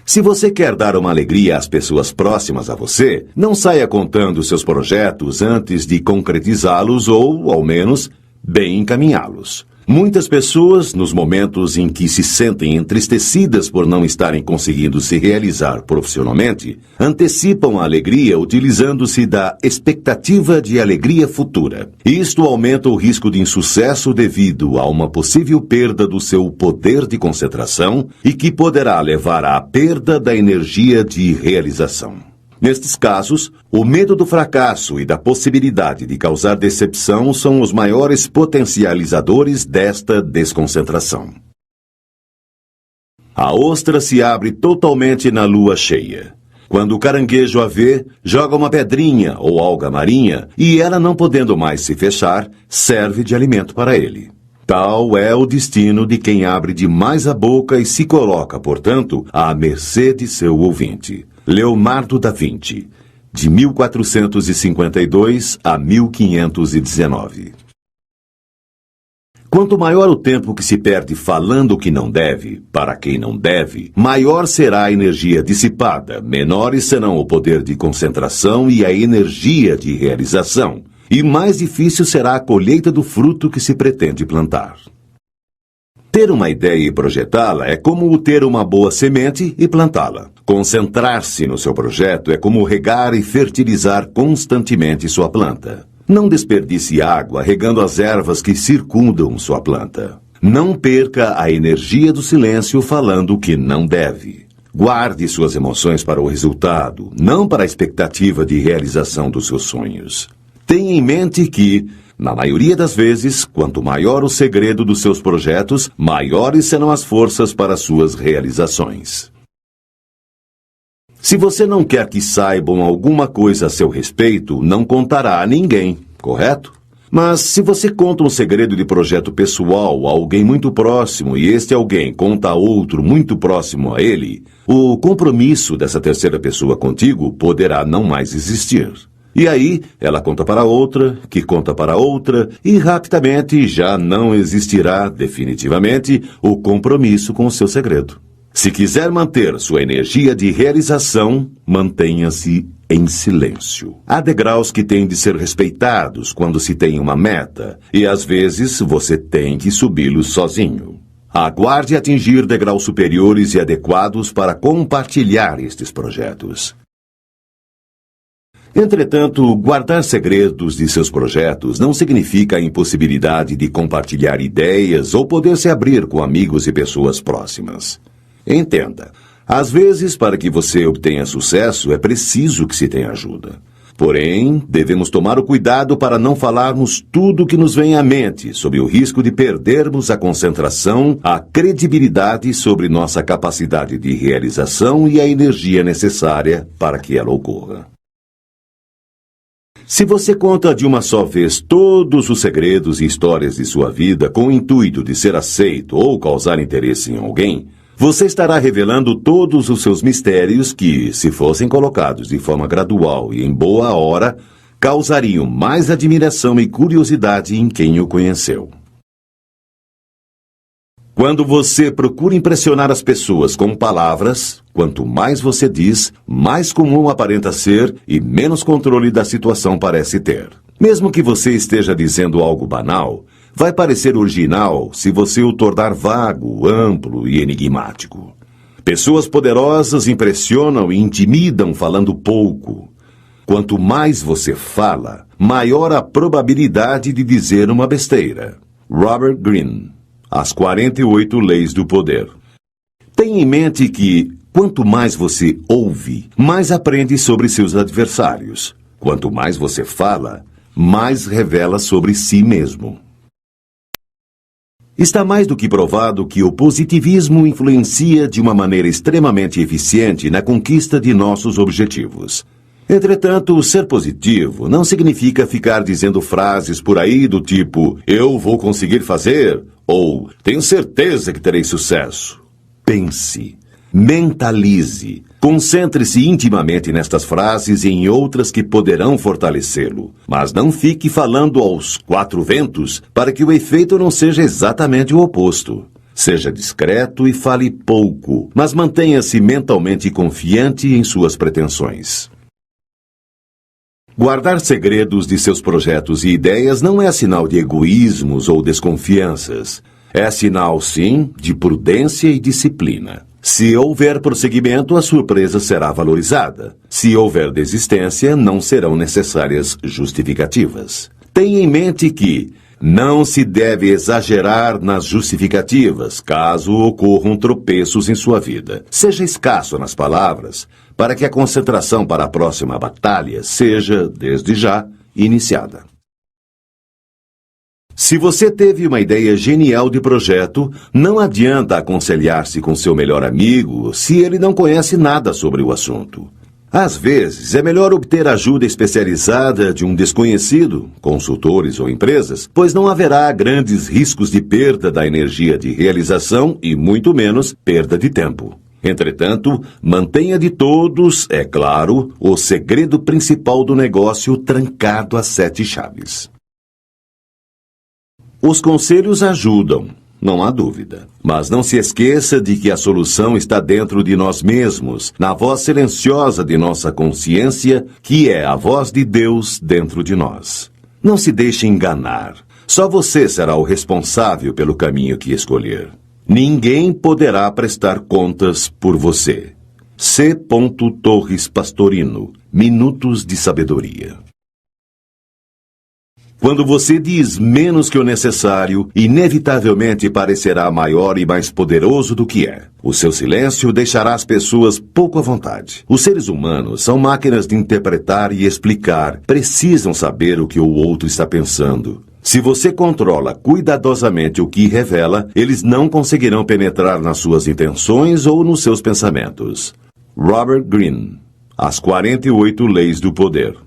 Se você quer dar uma alegria às pessoas próximas a você, não saia contando seus projetos antes de concretizá-los ou, ao menos, bem encaminhá-los. Muitas pessoas, nos momentos em que se sentem entristecidas por não estarem conseguindo se realizar profissionalmente, antecipam a alegria utilizando-se da expectativa de alegria futura. Isto aumenta o risco de insucesso devido a uma possível perda do seu poder de concentração e que poderá levar à perda da energia de realização. Nestes casos, o medo do fracasso e da possibilidade de causar decepção são os maiores potencializadores desta desconcentração. A ostra se abre totalmente na lua cheia. Quando o caranguejo a vê, joga uma pedrinha ou alga marinha e ela, não podendo mais se fechar, serve de alimento para ele. Tal é o destino de quem abre demais a boca e se coloca, portanto, à mercê de seu ouvinte. Leonardo da Vinci, de 1452 a 1519. Quanto maior o tempo que se perde falando o que não deve, para quem não deve, maior será a energia dissipada, menores serão o poder de concentração e a energia de realização, e mais difícil será a colheita do fruto que se pretende plantar. Ter uma ideia e projetá-la é como ter uma boa semente e plantá-la. Concentrar-se no seu projeto é como regar e fertilizar constantemente sua planta. Não desperdice água regando as ervas que circundam sua planta. Não perca a energia do silêncio falando o que não deve. Guarde suas emoções para o resultado, não para a expectativa de realização dos seus sonhos. Tenha em mente que, na maioria das vezes, quanto maior o segredo dos seus projetos, maiores serão as forças para suas realizações. Se você não quer que saibam alguma coisa a seu respeito, não contará a ninguém, correto? Mas se você conta um segredo de projeto pessoal a alguém muito próximo e este alguém conta a outro muito próximo a ele, o compromisso dessa terceira pessoa contigo poderá não mais existir. E aí, ela conta para outra, que conta para outra, e rapidamente já não existirá definitivamente o compromisso com o seu segredo. Se quiser manter sua energia de realização, mantenha-se em silêncio. Há degraus que têm de ser respeitados quando se tem uma meta, e às vezes você tem que subi-los sozinho. Aguarde atingir degraus superiores e adequados para compartilhar estes projetos. Entretanto, guardar segredos de seus projetos não significa a impossibilidade de compartilhar ideias ou poder se abrir com amigos e pessoas próximas. Entenda, às vezes, para que você obtenha sucesso, é preciso que se tenha ajuda. Porém, devemos tomar o cuidado para não falarmos tudo o que nos vem à mente, sob o risco de perdermos a concentração, a credibilidade sobre nossa capacidade de realização e a energia necessária para que ela ocorra. Se você conta de uma só vez todos os segredos e histórias de sua vida com o intuito de ser aceito ou causar interesse em alguém, você estará revelando todos os seus mistérios que, se fossem colocados de forma gradual e em boa hora, causariam mais admiração e curiosidade em quem o conheceu. Quando você procura impressionar as pessoas com palavras, quanto mais você diz, mais comum aparenta ser e menos controle da situação parece ter. Mesmo que você esteja dizendo algo banal, vai parecer original se você o tornar vago, amplo e enigmático. Pessoas poderosas impressionam e intimidam falando pouco. Quanto mais você fala, maior a probabilidade de dizer uma besteira. Robert Greene, As 48 Leis do Poder. Tenha em mente que, quanto mais você ouve, mais aprende sobre seus adversários. Quanto mais você fala, mais revela sobre si mesmo. Está mais do que provado que o positivismo influencia de uma maneira extremamente eficiente na conquista de nossos objetivos. Entretanto, ser positivo não significa ficar dizendo frases por aí do tipo "eu vou conseguir fazer" ou "tenho certeza que terei sucesso". Pense, mentalize, concentre-se intimamente nestas frases e em outras que poderão fortalecê-lo. Mas não fique falando aos quatro ventos para que o efeito não seja exatamente o oposto. Seja discreto e fale pouco, mas mantenha-se mentalmente confiante em suas pretensões. Guardar segredos de seus projetos e ideias não é sinal de egoísmos ou desconfianças. É sinal, sim, de prudência e disciplina. Se houver prosseguimento, a surpresa será valorizada. Se houver desistência, não serão necessárias justificativas. Tenha em mente que não se deve exagerar nas justificativas, caso ocorram tropeços em sua vida. Seja escasso nas palavras, para que a concentração para a próxima batalha seja, desde já, iniciada. Se você teve uma ideia genial de projeto, não adianta aconselhar-se com seu melhor amigo se ele não conhece nada sobre o assunto. Às vezes, é melhor obter ajuda especializada de um desconhecido, consultores ou empresas, pois não haverá grandes riscos de perda da energia de realização e, muito menos, perda de tempo. Entretanto, mantenha de todos, é claro, o segredo principal do negócio trancado a 7 chaves. Os conselhos ajudam, não há dúvida. Mas não se esqueça de que a solução está dentro de nós mesmos, na voz silenciosa de nossa consciência, que é a voz de Deus dentro de nós. Não se deixe enganar. Só você será o responsável pelo caminho que escolher. Ninguém poderá prestar contas por você. C. Torres Pastorino, Minutos de Sabedoria. Quando você diz menos que o necessário, inevitavelmente parecerá maior e mais poderoso do que é. O seu silêncio deixará as pessoas pouco à vontade. Os seres humanos são máquinas de interpretar e explicar, precisam saber o que o outro está pensando. Se você controla cuidadosamente o que revela, eles não conseguirão penetrar nas suas intenções ou nos seus pensamentos. Robert Greene, As 48 Leis do Poder.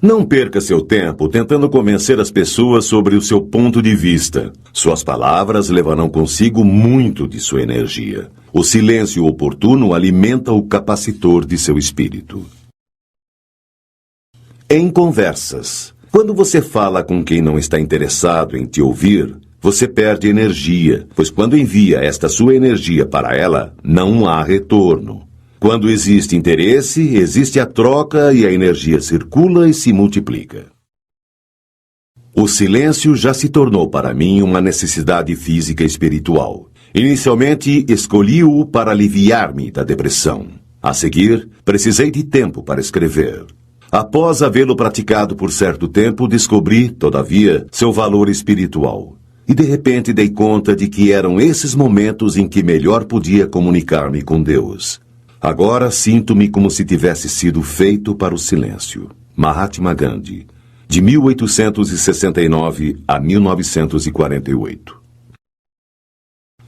Não perca seu tempo tentando convencer as pessoas sobre o seu ponto de vista. Suas palavras levarão consigo muito de sua energia. O silêncio oportuno alimenta o capacitor de seu espírito. Em conversas. Quando você fala com quem não está interessado em te ouvir, você perde energia, pois quando envia esta sua energia para ela, não há retorno. Quando existe interesse, existe a troca e a energia circula e se multiplica. O silêncio já se tornou para mim uma necessidade física e espiritual. Inicialmente, escolhi-o para aliviar-me da depressão. A seguir, precisei de tempo para escrever. Após havê-lo praticado por certo tempo, descobri, todavia, seu valor espiritual. E de repente dei conta de que eram esses momentos em que melhor podia comunicar-me com Deus. Agora sinto-me como se tivesse sido feito para o silêncio. Mahatma Gandhi, de 1869 a 1948.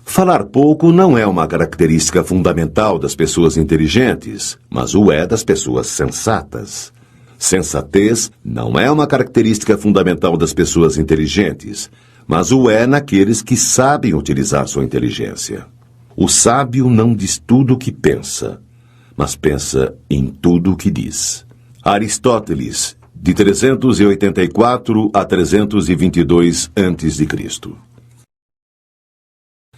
Falar pouco não é uma característica fundamental das pessoas inteligentes, mas o é das pessoas sensatas. Sensatez não é uma característica fundamental das pessoas inteligentes, mas o é naqueles que sabem utilizar sua inteligência. O sábio não diz tudo o que pensa, mas pensa em tudo o que diz. Aristóteles, de 384 a 322 a.C.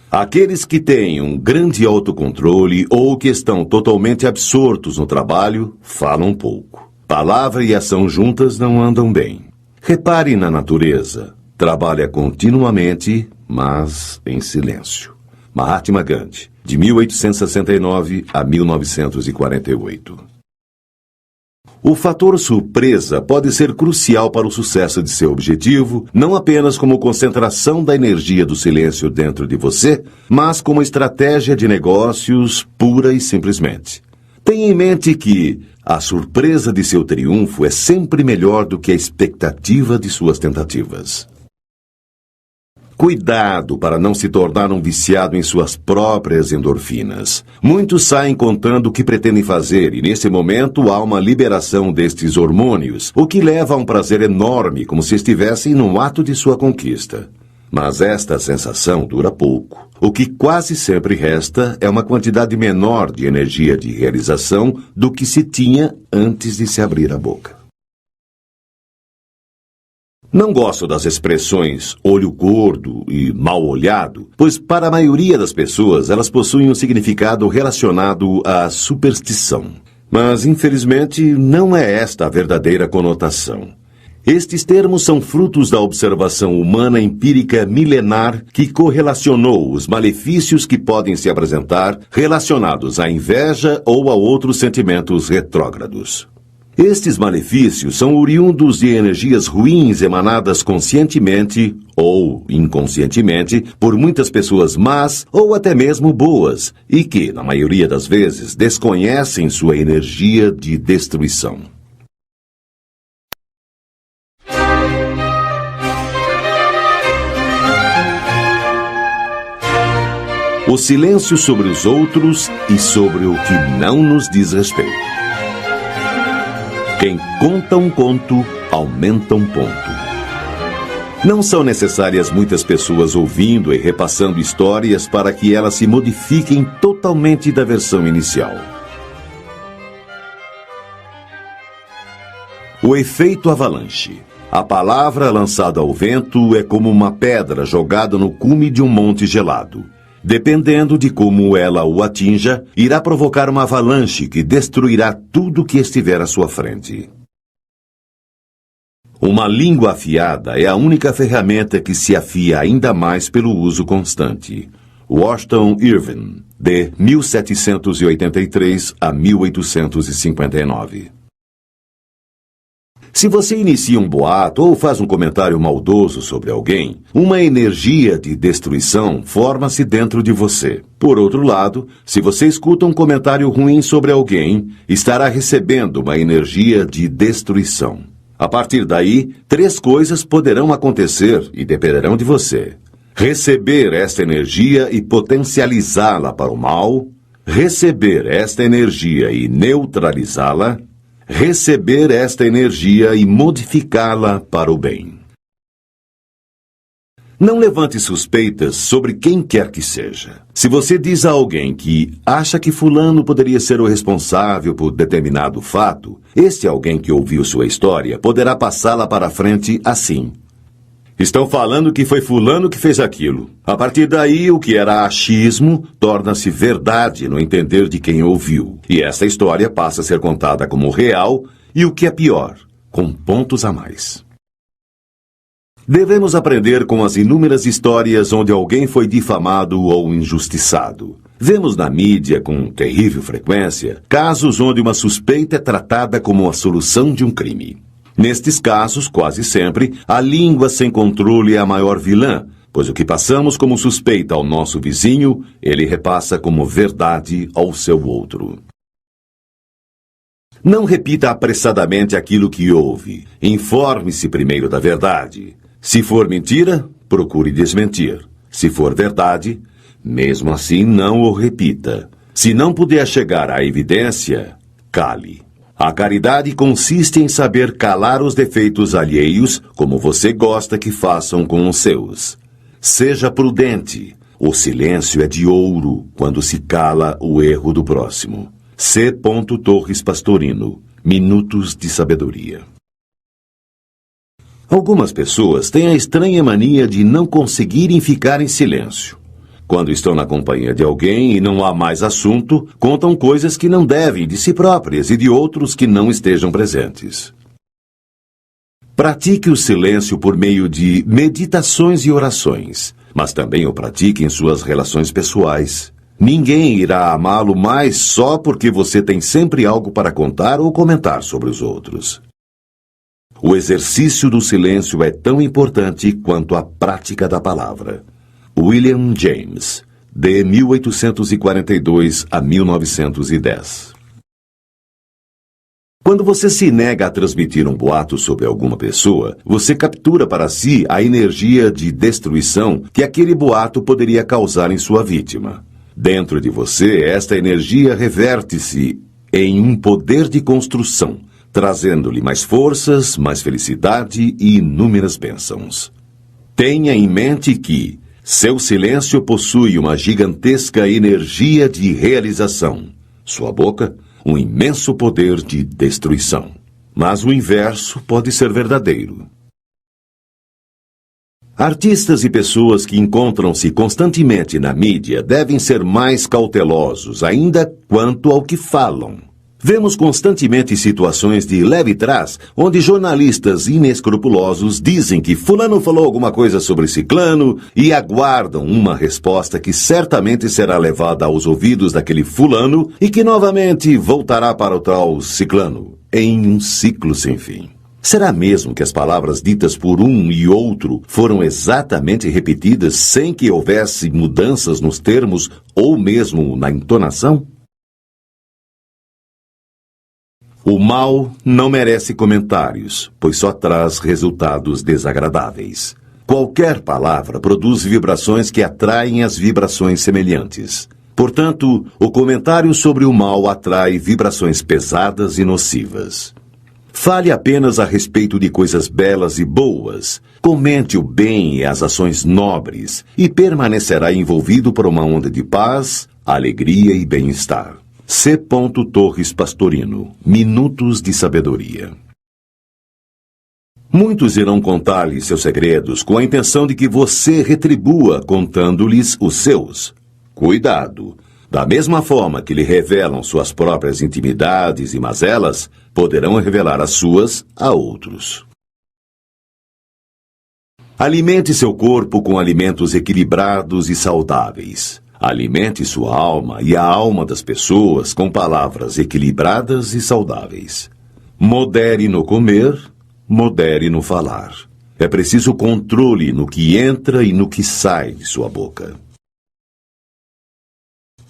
Aqueles que têm um grande autocontrole ou que estão totalmente absortos no trabalho, falam pouco. Palavra e ação juntas não andam bem. Repare na natureza. Trabalha continuamente, mas em silêncio. Mahatma Gandhi, de 1869 a 1948. O fator surpresa pode ser crucial para o sucesso de seu objetivo, não apenas como concentração da energia do silêncio dentro de você, mas como estratégia de negócios pura e simplesmente. Tenha em mente que a surpresa de seu triunfo é sempre melhor do que a expectativa de suas tentativas. Cuidado para não se tornar um viciado em suas próprias endorfinas. Muitos saem contando o que pretendem fazer e, nesse momento, há uma liberação destes hormônios, o que leva a um prazer enorme, como se estivessem no ato de sua conquista. Mas esta sensação dura pouco. O que quase sempre resta é uma quantidade menor de energia de realização do que se tinha antes de se abrir a boca. Não gosto das expressões olho gordo e mal olhado, pois para a maioria das pessoas elas possuem um significado relacionado à superstição. Mas, infelizmente, não é esta a verdadeira conotação. Estes termos são frutos da observação humana empírica milenar que correlacionou os malefícios que podem se apresentar relacionados à inveja ou a outros sentimentos retrógrados. Estes malefícios são oriundos de energias ruins emanadas conscientemente ou inconscientemente por muitas pessoas más ou até mesmo boas e que, na maioria das vezes, desconhecem sua energia de destruição. O silêncio sobre os outros e sobre o que não nos diz respeito. Quem conta um conto, aumenta um ponto. Não são necessárias muitas pessoas ouvindo e repassando histórias para que elas se modifiquem totalmente da versão inicial. O efeito avalanche. A palavra lançada ao vento é como uma pedra jogada no cume de um monte gelado. Dependendo de como ela o atinja, irá provocar uma avalanche que destruirá tudo que estiver à sua frente. Uma língua afiada é a única ferramenta que se afia ainda mais pelo uso constante. Washington Irving, de 1783 a 1859. Se você inicia um boato ou faz um comentário maldoso sobre alguém, uma energia de destruição forma-se dentro de você. Por outro lado, se você escuta um comentário ruim sobre alguém, estará recebendo uma energia de destruição. A partir daí, 3 coisas poderão acontecer e dependerão de você: receber esta energia e potencializá-la para o mal, receber esta energia e neutralizá-la, receber esta energia e modificá-la para o bem. Não levante suspeitas sobre quem quer que seja. Se você diz a alguém que acha que fulano poderia ser o responsável por determinado fato, este alguém que ouviu sua história poderá passá-la para frente assim. Estão falando que foi fulano que fez aquilo. A partir daí, o que era achismo torna-se verdade no entender de quem ouviu. E essa história passa a ser contada como real e, o que é pior, com pontos a mais. Devemos aprender com as inúmeras histórias onde alguém foi difamado ou injustiçado. Vemos na mídia, com terrível frequência, casos onde uma suspeita é tratada como a solução de um crime. Nestes casos, quase sempre, a língua sem controle é a maior vilã, pois o que passamos como suspeita ao nosso vizinho, ele repassa como verdade ao seu outro. Não repita apressadamente aquilo que ouve. Informe-se primeiro da verdade. Se for mentira, procure desmentir. Se for verdade, mesmo assim não o repita. Se não puder chegar à evidência, cale. A caridade consiste em saber calar os defeitos alheios, como você gosta que façam com os seus. Seja prudente. O silêncio é de ouro quando se cala o erro do próximo. C. Torres Pastorino. Minutos de Sabedoria. Algumas pessoas têm a estranha mania de não conseguirem ficar em silêncio. Quando estão na companhia de alguém e não há mais assunto, contam coisas que não devem de si próprias e de outros que não estejam presentes. Pratique o silêncio por meio de meditações e orações, mas também o pratique em suas relações pessoais. Ninguém irá amá-lo mais só porque você tem sempre algo para contar ou comentar sobre os outros. O exercício do silêncio é tão importante quanto a prática da palavra. William James, de 1842 a 1910. Quando você se nega a transmitir um boato sobre alguma pessoa, você captura para si a energia de destruição que aquele boato poderia causar em sua vítima. Dentro de você, esta energia reverte-se em um poder de construção, trazendo-lhe mais forças, mais felicidade e inúmeras bênçãos. Tenha em mente que seu silêncio possui uma gigantesca energia de realização. Sua boca, um imenso poder de destruição. Mas o inverso pode ser verdadeiro. Artistas e pessoas que encontram-se constantemente na mídia devem ser mais cautelosos ainda quanto ao que falam. Vemos constantemente situações de leve trás, onde jornalistas inescrupulosos dizem que fulano falou alguma coisa sobre ciclano e aguardam uma resposta que certamente será levada aos ouvidos daquele fulano e que novamente voltará para o tal ciclano, em um ciclo sem fim. Será mesmo que as palavras ditas por um e outro foram exatamente repetidas sem que houvesse mudanças nos termos ou mesmo na entonação? O mal não merece comentários, pois só traz resultados desagradáveis. Qualquer palavra produz vibrações que atraem as vibrações semelhantes. Portanto, o comentário sobre o mal atrai vibrações pesadas e nocivas. Fale apenas a respeito de coisas belas e boas. Comente o bem e as ações nobres e permanecerá envolvido por uma onda de paz, alegria e bem-estar. C. Torres Pastorino. Minutos de Sabedoria. Muitos irão contar-lhe seus segredos com a intenção de que você retribua contando-lhes os seus. Cuidado! Da mesma forma que lhe revelam suas próprias intimidades e mazelas, poderão revelar as suas a outros. Alimente seu corpo com alimentos equilibrados e saudáveis. Alimente sua alma e a alma das pessoas com palavras equilibradas e saudáveis. Modere no comer, modere no falar. É preciso controle no que entra e no que sai de sua boca.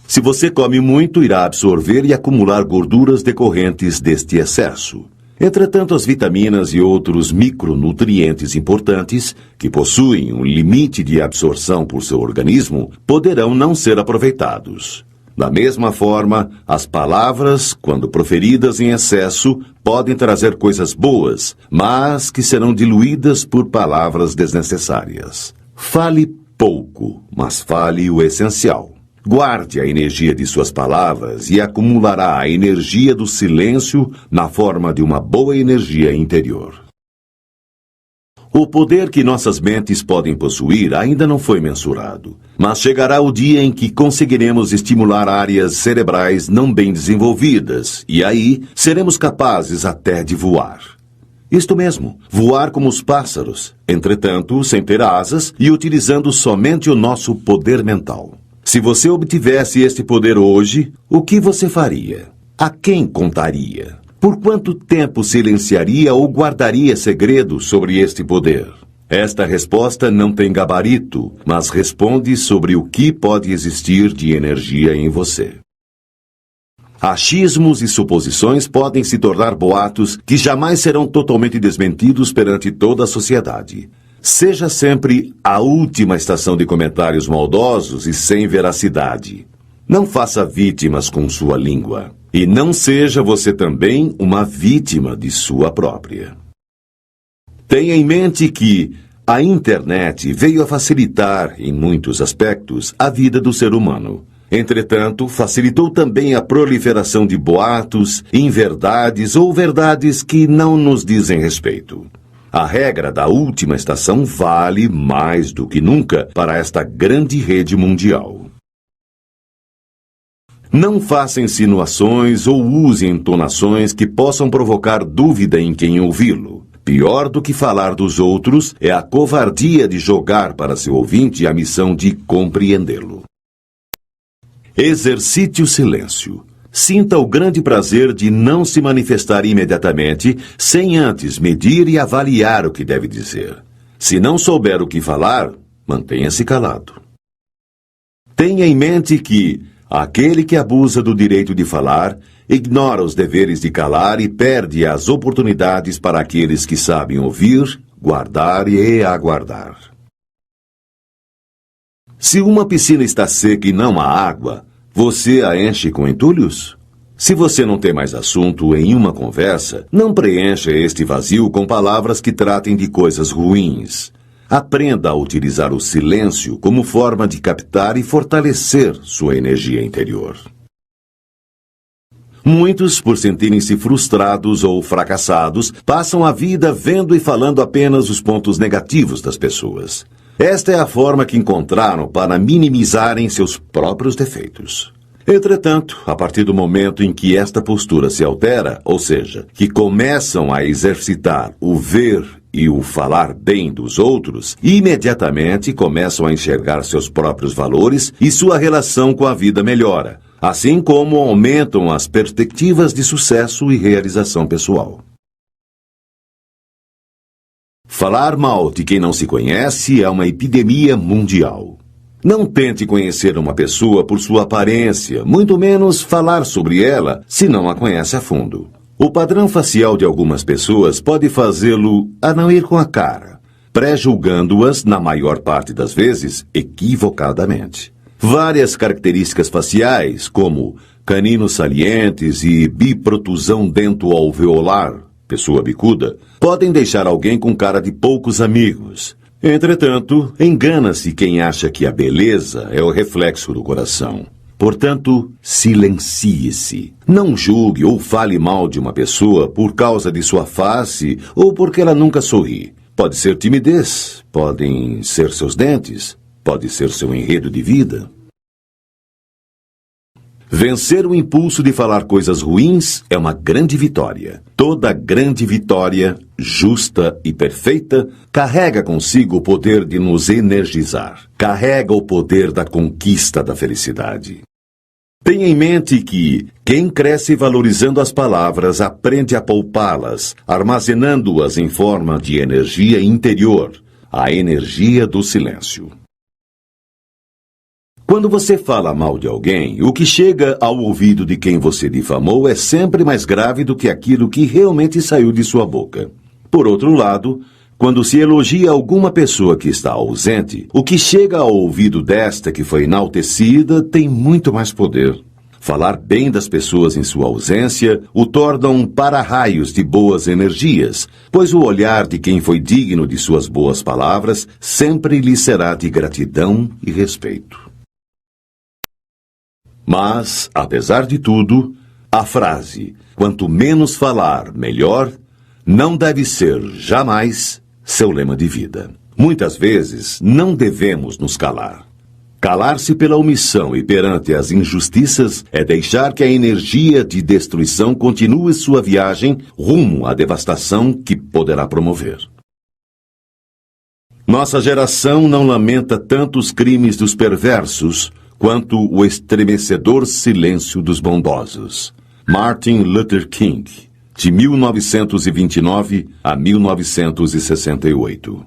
Se você come muito, irá absorver e acumular gorduras decorrentes deste excesso. Entretanto, as vitaminas e outros micronutrientes importantes, que possuem um limite de absorção por seu organismo, poderão não ser aproveitados. Da mesma forma, as palavras, quando proferidas em excesso, podem trazer coisas boas, mas que serão diluídas por palavras desnecessárias. Fale pouco, mas fale o essencial. Guarde a energia de suas palavras e acumulará a energia do silêncio na forma de uma boa energia interior. O poder que nossas mentes podem possuir ainda não foi mensurado, mas chegará o dia em que conseguiremos estimular áreas cerebrais não bem desenvolvidas, e aí seremos capazes até de voar. Isto mesmo, voar como os pássaros, entretanto, sem ter asas e utilizando somente o nosso poder mental. Se você obtivesse este poder hoje, o que você faria? A quem contaria? Por quanto tempo silenciaria ou guardaria segredo sobre este poder? Esta resposta não tem gabarito, mas responde sobre o que pode existir de energia em você. Achismos e suposições podem se tornar boatos que jamais serão totalmente desmentidos perante toda a sociedade. Seja sempre a última estação de comentários maldosos e sem veracidade. Não faça vítimas com sua língua. E não seja você também uma vítima de sua própria. Tenha em mente que a internet veio a facilitar, em muitos aspectos, a vida do ser humano. Entretanto, facilitou também a proliferação de boatos, inverdades ou verdades que não nos dizem respeito. A regra da última estação vale mais do que nunca para esta grande rede mundial. Não faça insinuações ou use entonações que possam provocar dúvida em quem ouvi-lo. Pior do que falar dos outros é a covardia de jogar para seu ouvinte a missão de compreendê-lo. Exercite o silêncio. Sinta o grande prazer de não se manifestar imediatamente, sem antes medir e avaliar o que deve dizer. Se não souber o que falar, mantenha-se calado. Tenha em mente que aquele que abusa do direito de falar, ignora os deveres de calar e perde as oportunidades para aqueles que sabem ouvir, guardar e aguardar. Se uma piscina está seca e não há água, você a enche com entulhos? Se você não tem mais assunto em uma conversa, não preencha este vazio com palavras que tratem de coisas ruins. Aprenda a utilizar o silêncio como forma de captar e fortalecer sua energia interior. Muitos, por sentirem-se frustrados ou fracassados, passam a vida vendo e falando apenas os pontos negativos das pessoas. Esta é a forma que encontraram para minimizarem seus próprios defeitos. Entretanto, a partir do momento em que esta postura se altera, ou seja, que começam a exercitar o ver e o falar bem dos outros, imediatamente começam a enxergar seus próprios valores e sua relação com a vida melhora, assim como aumentam as perspectivas de sucesso e realização pessoal. Falar mal de quem não se conhece é uma epidemia mundial. Não tente conhecer uma pessoa por sua aparência, muito menos falar sobre ela se não a conhece a fundo. O padrão facial de algumas pessoas pode fazê-lo a não ir com a cara, pré-julgando-as, na maior parte das vezes, equivocadamente. Várias características faciais, como caninos salientes e biprotusão dento-alveolar, pessoa bicuda, podem deixar alguém com cara de poucos amigos. Entretanto, engana-se quem acha que a beleza é o reflexo do coração. Portanto, silencie-se. Não julgue ou fale mal de uma pessoa por causa de sua face ou porque ela nunca sorri. Pode ser timidez, podem ser seus dentes, pode ser seu enredo de vida. Vencer o impulso de falar coisas ruins é uma grande vitória. Toda grande vitória, justa e perfeita, carrega consigo o poder de nos energizar. Carrega o poder da conquista da felicidade. Tenha em mente que quem cresce valorizando as palavras aprende a poupá-las, armazenando-as em forma de energia interior, a energia do silêncio. Quando você fala mal de alguém, o que chega ao ouvido de quem você difamou é sempre mais grave do que aquilo que realmente saiu de sua boca. Por outro lado, quando se elogia alguma pessoa que está ausente, o que chega ao ouvido desta que foi enaltecida tem muito mais poder. Falar bem das pessoas em sua ausência o torna um para-raios de boas energias, pois o olhar de quem foi digno de suas boas palavras sempre lhe será de gratidão e respeito. Mas, apesar de tudo, a frase "quanto menos falar, melhor" não deve ser, jamais, seu lema de vida. Muitas vezes, não devemos nos calar. Calar-se pela omissão e perante as injustiças é deixar que a energia de destruição continue sua viagem rumo à devastação que poderá promover. Nossa geração não lamenta tanto os crimes dos perversos quanto o estremecedor silêncio dos bondosos. Martin Luther King, de 1929 a 1968.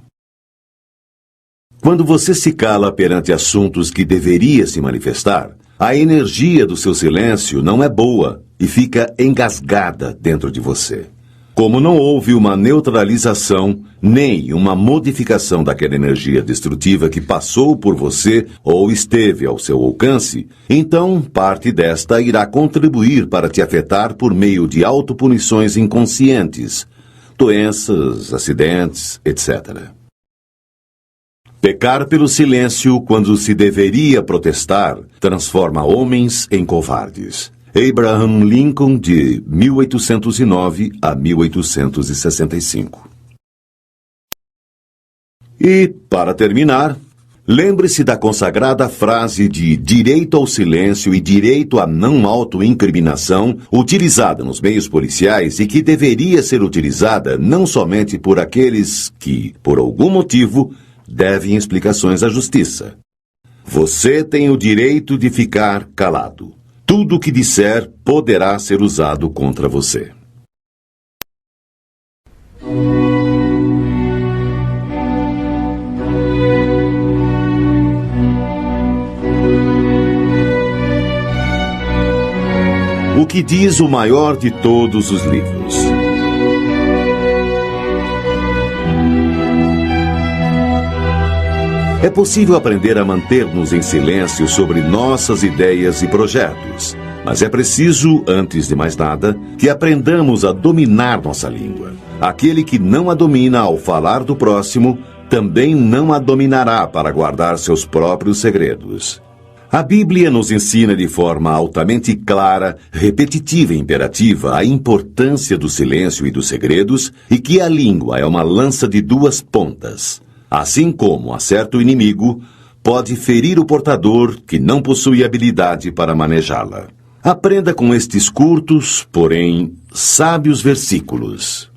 Quando você se cala perante assuntos que deveria se manifestar, a energia do seu silêncio não é boa e fica engasgada dentro de você. Como não houve uma neutralização nem uma modificação daquela energia destrutiva que passou por você ou esteve ao seu alcance, então parte desta irá contribuir para te afetar por meio de autopunições inconscientes, doenças, acidentes, etc. Pecar pelo silêncio quando se deveria protestar transforma homens em covardes. Abraham Lincoln, de 1809 a 1865. E, para terminar, lembre-se da consagrada frase de direito ao silêncio e direito à não autoincriminação utilizada nos meios policiais e que deveria ser utilizada não somente por aqueles que, por algum motivo, devem explicações à justiça. Você tem o direito de ficar calado. Tudo o que disser poderá ser usado contra você. O que diz o maior de todos os livros? É possível aprender a manter-nos em silêncio sobre nossas ideias e projetos, mas é preciso, antes de mais nada, que aprendamos a dominar nossa língua. Aquele que não a domina ao falar do próximo, também não a dominará para guardar seus próprios segredos. A Bíblia nos ensina de forma altamente clara, repetitiva e imperativa a importância do silêncio e dos segredos e que a língua é uma lança de duas pontas. Assim como acerta o inimigo, pode ferir o portador que não possui habilidade para manejá-la. Aprenda com estes curtos, porém sábios versículos.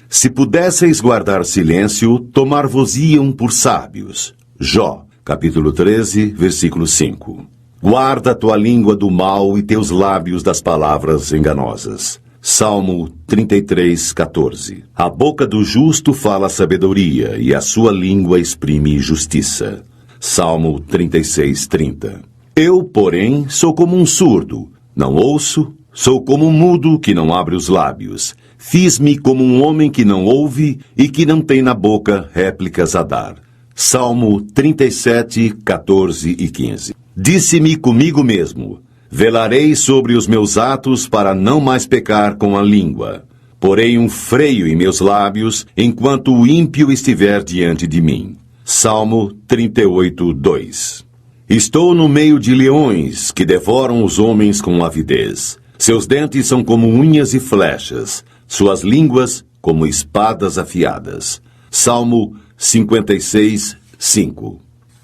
Se pudesseis guardar silêncio, tomar-vos-iam por sábios. Jó, capítulo 13, versículo 5. Guarda tua língua do mal e teus lábios das palavras enganosas. Salmo 33, 14. A boca do justo fala sabedoria e a sua língua exprime justiça. Salmo 36, 30. Eu, porém, sou como um surdo, não ouço, sou como um mudo que não abre os lábios. Fiz-me como um homem que não ouve e que não tem na boca réplicas a dar. Salmo 37, 14 e 15. Disse-me comigo mesmo: velarei sobre os meus atos para não mais pecar com a língua. Porei um freio em meus lábios enquanto o ímpio estiver diante de mim. Salmo 38, 2. Estou no meio de leões que devoram os homens com avidez. Seus dentes são como unhas e flechas, suas línguas como espadas afiadas. Salmo 56, 5.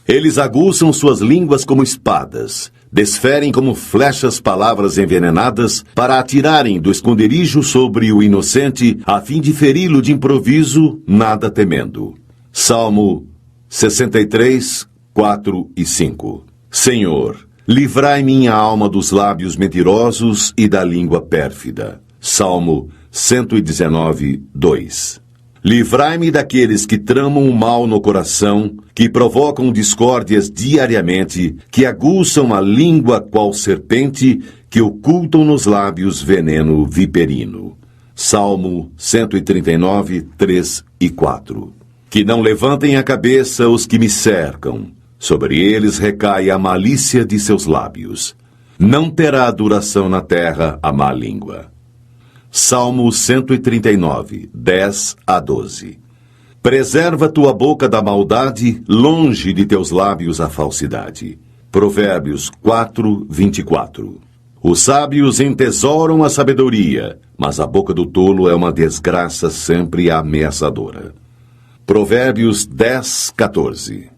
Eles aguçam suas línguas como espadas, desferem como flechas palavras envenenadas para atirarem do esconderijo sobre o inocente, a fim de feri-lo de improviso, nada temendo. Salmo 63, 4 e 5. Senhor, livrai minha alma dos lábios mentirosos e da língua pérfida. Salmo 119, 2. Livrai-me daqueles que tramam o mal no coração, que provocam discórdias diariamente, que aguçam a língua qual serpente, que ocultam nos lábios veneno viperino. Salmo 139, 3 e 4. Que não levantem a cabeça os que me cercam. Sobre eles recai a malícia de seus lábios. Não terá duração na terra a má língua. Salmo 139, 10 a 12. Preserva tua boca da maldade, longe de teus lábios a falsidade. Provérbios 4, 24. Os sábios entesouram a sabedoria, mas a boca do tolo é uma desgraça sempre ameaçadora. Provérbios 10, 14.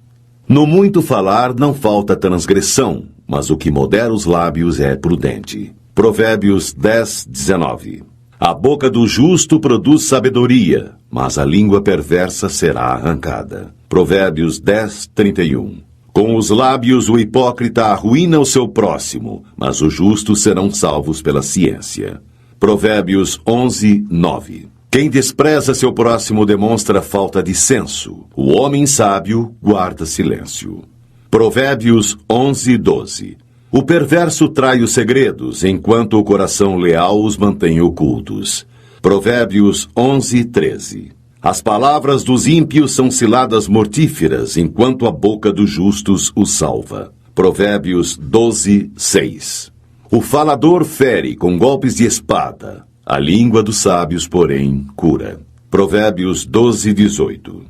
No muito falar não falta transgressão, mas o que modera os lábios é prudente. Provérbios 10, 19. A boca do justo produz sabedoria, mas a língua perversa será arrancada. Provérbios 10, 31. Com os lábios o hipócrita arruína o seu próximo, mas os justos serão salvos pela ciência. Provérbios 11, 9. Quem despreza seu próximo demonstra falta de senso. O homem sábio guarda silêncio. Provérbios 11, 12. O perverso trai os segredos, enquanto o coração leal os mantém ocultos. Provérbios 11, 13. As palavras dos ímpios são ciladas mortíferas, enquanto a boca dos justos os salva. Provérbios 12, 6. O falador fere com golpes de espada, a língua dos sábios, porém, cura. Provérbios 12, 18.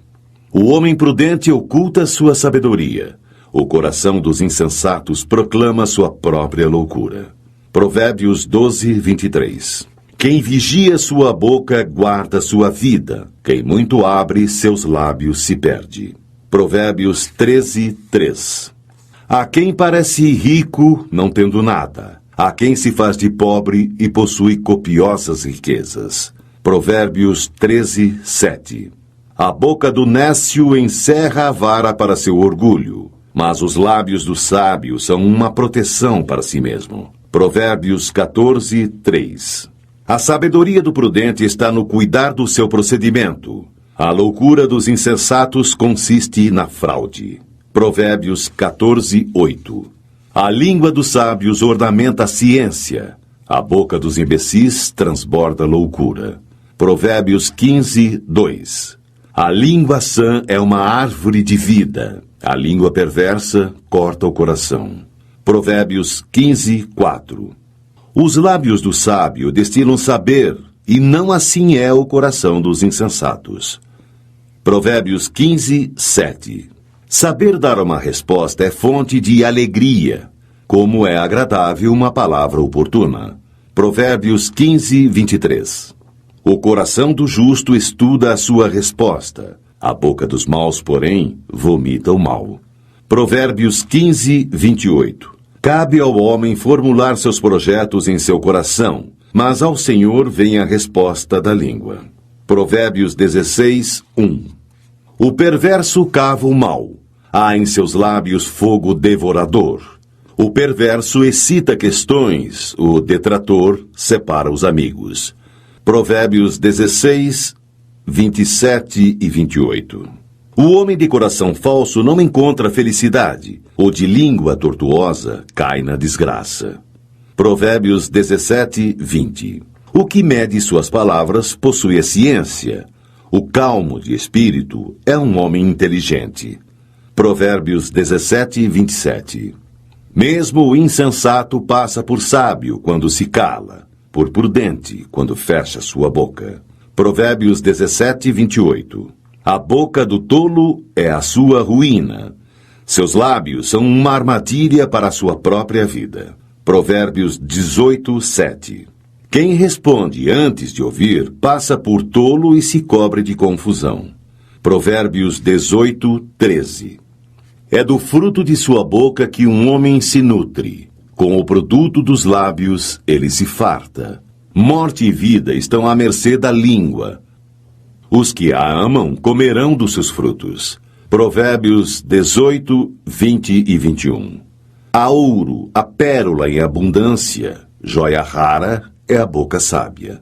O homem prudente oculta sua sabedoria. O coração dos insensatos proclama sua própria loucura. Provérbios 12, 23. Quem vigia sua boca guarda sua vida. Quem muito abre, seus lábios se perde. Provérbios 13, 3. Há quem parece rico, não tendo nada. Há quem se faz de pobre e possui copiosas riquezas. Provérbios 13, 7. A boca do nécio encerra a vara para seu orgulho, mas os lábios do sábio são uma proteção para si mesmo. Provérbios 14, 3. A sabedoria do prudente está no cuidar do seu procedimento. A loucura dos insensatos consiste na fraude. Provérbios 14, 8. A língua dos sábios ornamenta a ciência. A boca dos imbecis transborda loucura. Provérbios 15, 2. A língua sã é uma árvore de vida. A língua perversa corta o coração. Provérbios 15, 4. Os lábios do sábio destilam saber, e não assim é o coração dos insensatos. Provérbios 15, 7. Saber dar uma resposta é fonte de alegria, como é agradável uma palavra oportuna. Provérbios 15, 23. O coração do justo estuda a sua resposta. A boca dos maus, porém, vomita o mal. Provérbios 15, 28. Cabe ao homem formular seus projetos em seu coração, mas ao Senhor vem a resposta da língua. Provérbios 16, 1. O perverso cava o mal. Há em seus lábios fogo devorador. O perverso excita questões. O detrator separa os amigos. Provérbios 16, 27 e 28. O homem de coração falso não encontra felicidade. O de língua tortuosa cai na desgraça. Provérbios 17, 20. O que mede suas palavras possui a ciência. O calmo de espírito é um homem inteligente. Provérbios 17, 27. Mesmo o insensato passa por sábio quando se cala, por prudente quando fecha sua boca. Provérbios 17, 28. A boca do tolo é a sua ruína. Seus lábios são uma armadilha para a sua própria vida. Provérbios 18, 7. Quem responde antes de ouvir passa por tolo e se cobre de confusão. Provérbios 18, 13. É do fruto de sua boca que um homem se nutre. Com o produto dos lábios ele se farta. Morte e vida estão à mercê da língua. Os que a amam comerão dos seus frutos. Provérbios 18, 20 e 21. Há ouro, a pérola em abundância. Joia rara é a boca sábia.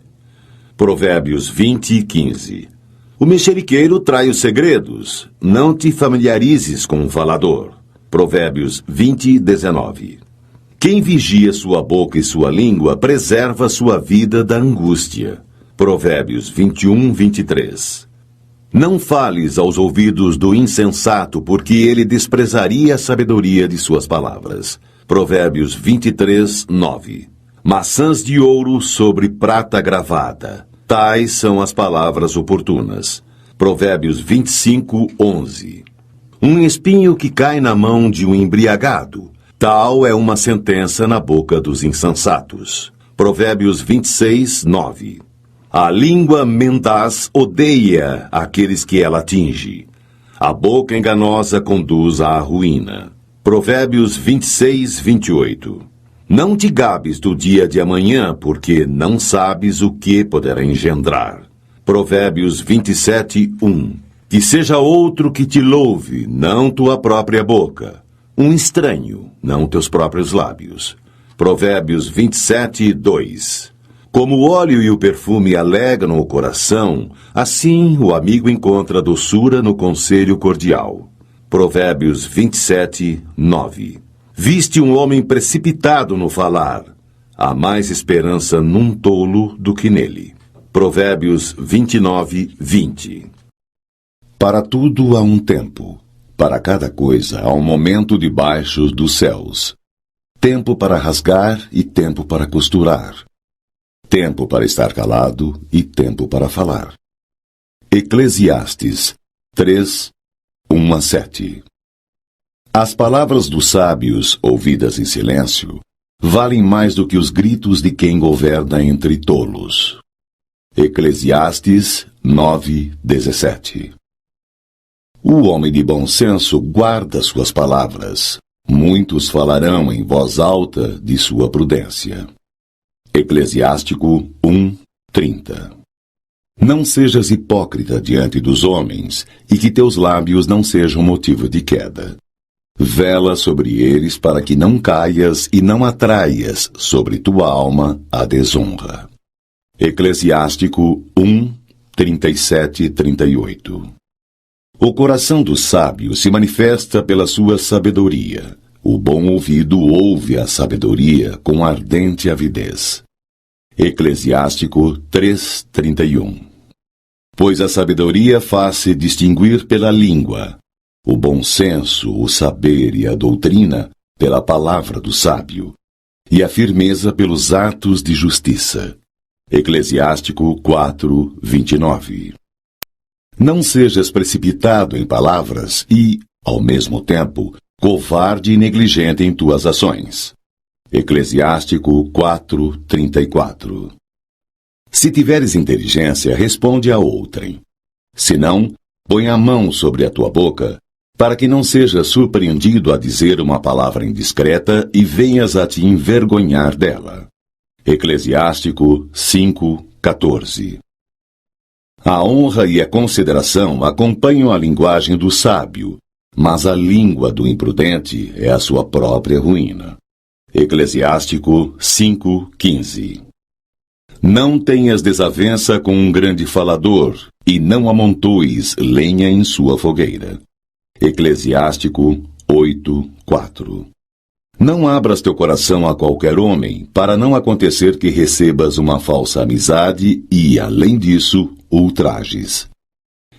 Provérbios 20, 15. O mexeriqueiro trai os segredos. Não te familiarizes com o falador. Provérbios 20, 19. Quem vigia sua boca e sua língua preserva sua vida da angústia. Provérbios 21, 23. Não fales aos ouvidos do insensato, porque ele desprezaria a sabedoria de suas palavras. Provérbios 23, 9. Maçãs de ouro sobre prata gravada. Tais são as palavras oportunas. Provérbios 25, 11. Um espinho que cai na mão de um embriagado. Tal é uma sentença na boca dos insensatos. Provérbios 26, 9. A língua mendaz odeia aqueles que ela atinge. A boca enganosa conduz à ruína. Provérbios 26, 28. Não te gabes do dia de amanhã, porque não sabes o que poderá engendrar. Provérbios 27, 1. Que seja outro que te louve, não tua própria boca. Um estranho, não teus próprios lábios. Provérbios 27, 2. Como o óleo e o perfume alegram o coração, assim o amigo encontra doçura no conselho cordial. Provérbios 27, 9. Viste um homem precipitado no falar. Há mais esperança num tolo do que nele. Provérbios 29, 20. Para tudo há um tempo. Para cada coisa há um momento debaixo dos céus. Tempo para rasgar e tempo para costurar. Tempo para estar calado e tempo para falar. Eclesiastes 3, 1 a 7. As palavras dos sábios, ouvidas em silêncio, valem mais do que os gritos de quem governa entre tolos. Eclesiastes 9, 17. O homem de bom senso guarda suas palavras. Muitos falarão em voz alta de sua prudência. Eclesiástico 1, 30. Não sejas hipócrita diante dos homens, e que teus lábios não sejam motivo de queda. Vela sobre eles para que não caias e não atraias sobre tua alma a desonra. Eclesiástico 1, 37 e 38. O coração do sábio se manifesta pela sua sabedoria. O bom ouvido ouve a sabedoria com ardente avidez. Eclesiástico 3:31. Pois a sabedoria faz-se distinguir pela língua, o bom senso, o saber e a doutrina pela palavra do sábio, e a firmeza pelos atos de justiça. Eclesiástico 4:29. Não sejas precipitado em palavras e, ao mesmo tempo, covarde e negligente em tuas ações. Eclesiástico 4:34. Se tiveres inteligência, responde a outrem. Se não, põe a mão sobre a tua boca, para que não sejas surpreendido a dizer uma palavra indiscreta e venhas a te envergonhar dela. Eclesiástico 5:14. A honra e a consideração acompanham a linguagem do sábio, mas a língua do imprudente é a sua própria ruína. Eclesiástico 5:15. Não tenhas desavença com um grande falador, e não amontoes lenha em sua fogueira. Eclesiástico 8:4. Não abras teu coração a qualquer homem, para não acontecer que recebas uma falsa amizade e, além disso, ultrajes.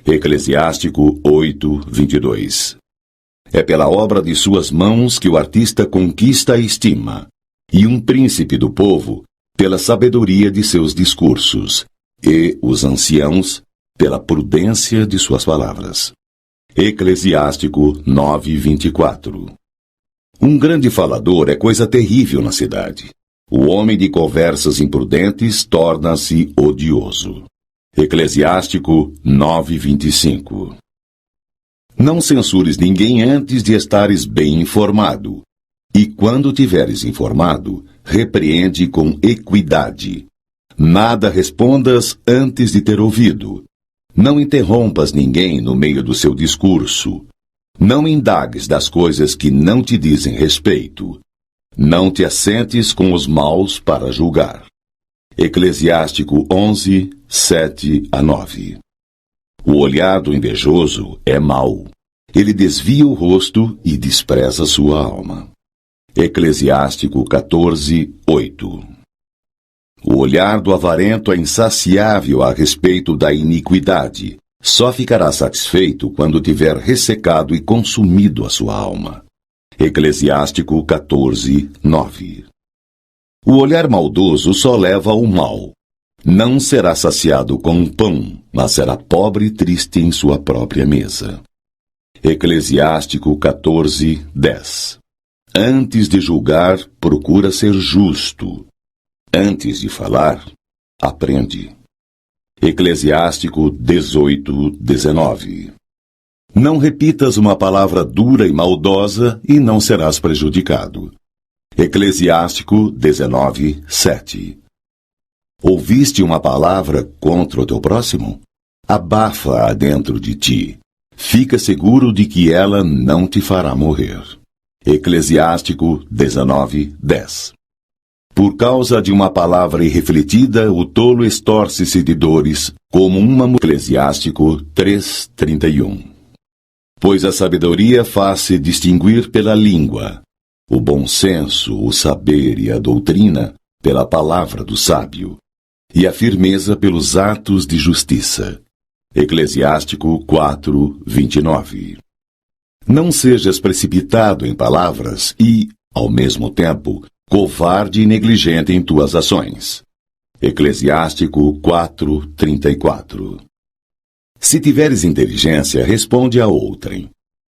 Eclesiástico 8:22. É pela obra de suas mãos que o artista conquista a estima, e um príncipe do povo pela sabedoria de seus discursos, e os anciãos pela prudência de suas palavras. Eclesiástico 9:24. Um grande falador é coisa terrível na cidade. O homem de conversas imprudentes torna-se odioso. Eclesiástico 9:25. Não censures ninguém antes de estares bem informado. E quando tiveres informado, repreende com equidade. Nada respondas antes de ter ouvido. Não interrompas ninguém no meio do seu discurso. Não indagues das coisas que não te dizem respeito. Não te assentes com os maus para julgar. Eclesiástico 11, 7 a 9. O olhar do invejoso é mau. Ele desvia o rosto e despreza sua alma. Eclesiástico 14, 8. O olhar do avarento é insaciável a respeito da iniquidade. Só ficará satisfeito quando tiver ressecado e consumido a sua alma. Eclesiástico 14, 9. O olhar maldoso só leva ao mal. Não será saciado com pão, mas será pobre e triste em sua própria mesa. Eclesiástico 14, 10. Antes de julgar, procura ser justo. Antes de falar, aprende. Eclesiástico 18, 19. Não repitas uma palavra dura e maldosa e não serás prejudicado. Eclesiástico 19, 7. Ouviste uma palavra contra o teu próximo? Abafa-a dentro de ti. Fica seguro de que ela não te fará morrer. Eclesiástico 19, 10. Por causa de uma palavra irrefletida, o tolo estorce-se de dores, como uma mulher. Eclesiástico 3, 31. Pois a sabedoria faz-se distinguir pela língua, o bom senso, o saber e a doutrina pela palavra do sábio, e a firmeza pelos atos de justiça. Eclesiástico 4, 29. Não sejas precipitado em palavras e, ao mesmo tempo, covarde e negligente em tuas ações. Eclesiástico 4, 34. Se tiveres inteligência, responde a outrem.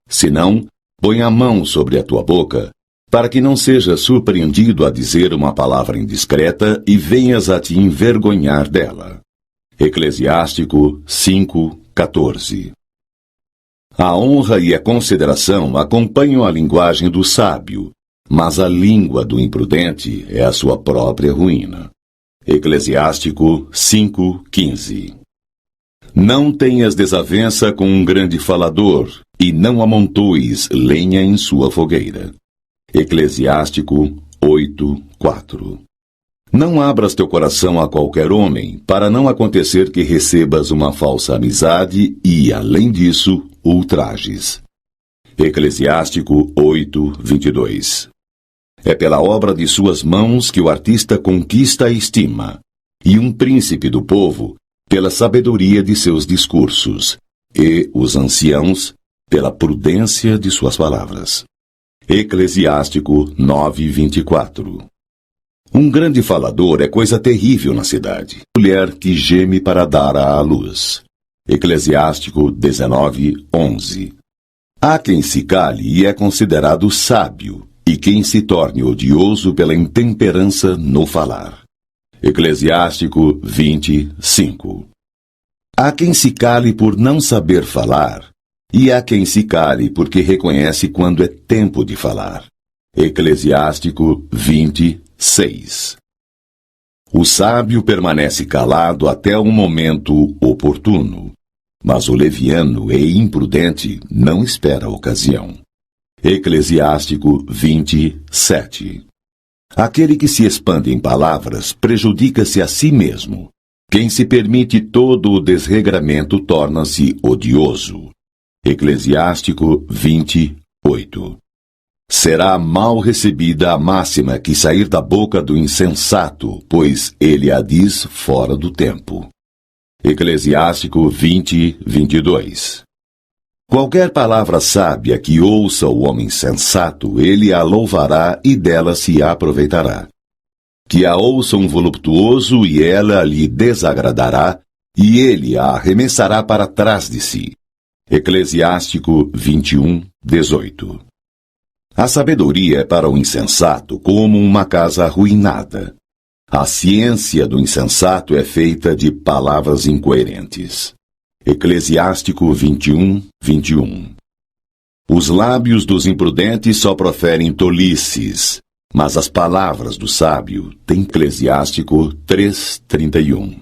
Se não, põe a mão sobre a tua boca, para que não sejas surpreendido a dizer uma palavra indiscreta e venhas a te envergonhar dela. Eclesiástico 5, 14. A honra e a consideração acompanham a linguagem do sábio, mas a língua do imprudente é a sua própria ruína. Eclesiástico 5, 15. Não tenhas desavença com um grande falador, e não amontoes lenha em sua fogueira. Eclesiástico 8, 4. Não abras teu coração a qualquer homem, para não acontecer que recebas uma falsa amizade e, além disso, ultrajes. Eclesiástico 8, 22. É pela obra de suas mãos que o artista conquista a estima, e um príncipe do povo pela sabedoria de seus discursos, e os anciãos pela prudência de suas palavras. Eclesiástico 9, 24. Um grande falador é coisa terrível na cidade. Mulher que geme para dar à luz. Eclesiástico 19, 11. Há quem se cale e é considerado sábio, e quem se torne odioso pela intemperança no falar. Eclesiástico 20, 5. Há quem se cale por não saber falar, e há quem se cale porque reconhece quando é tempo de falar. Eclesiástico 20, 6. O sábio permanece calado até o momento oportuno, mas o leviano e imprudente não espera a ocasião. Eclesiástico 20, 7. Aquele que se expande em palavras prejudica-se a si mesmo. Quem se permite todo o desregramento torna-se odioso. Eclesiástico 20, 8. Será mal recebida a máxima que sair da boca do insensato, pois ele a diz fora do tempo. Eclesiástico 20, 22. Qualquer palavra sábia que ouça o homem sensato, ele a louvará e dela se aproveitará. Que a ouça um voluptuoso e ela lhe desagradará, e ele a arremessará para trás de si. Eclesiástico 21, 18. A sabedoria é para o insensato como uma casa arruinada. A ciência do insensato é feita de palavras incoerentes. Eclesiástico 21, 21. Os lábios dos imprudentes só proferem tolices, mas as palavras do sábio têm. Eclesiástico 3, 31.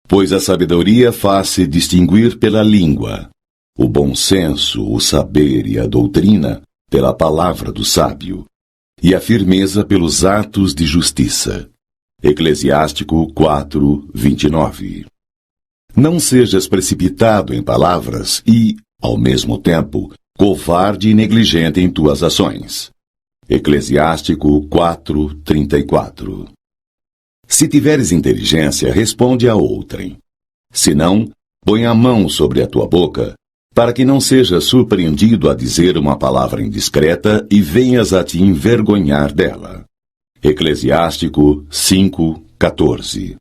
Pois a sabedoria faz-se distinguir pela língua, o bom senso, o saber e a doutrina pela palavra do sábio, e a firmeza pelos atos de justiça. Eclesiástico 4, 29. Não sejas precipitado em palavras e, ao mesmo tempo, covarde e negligente em tuas ações. Eclesiástico 4, 34. Se tiveres inteligência, responde a outrem. Se não, põe a mão sobre a tua boca, para que não sejas surpreendido a dizer uma palavra indiscreta e venhas a te envergonhar dela. Eclesiástico 5:14.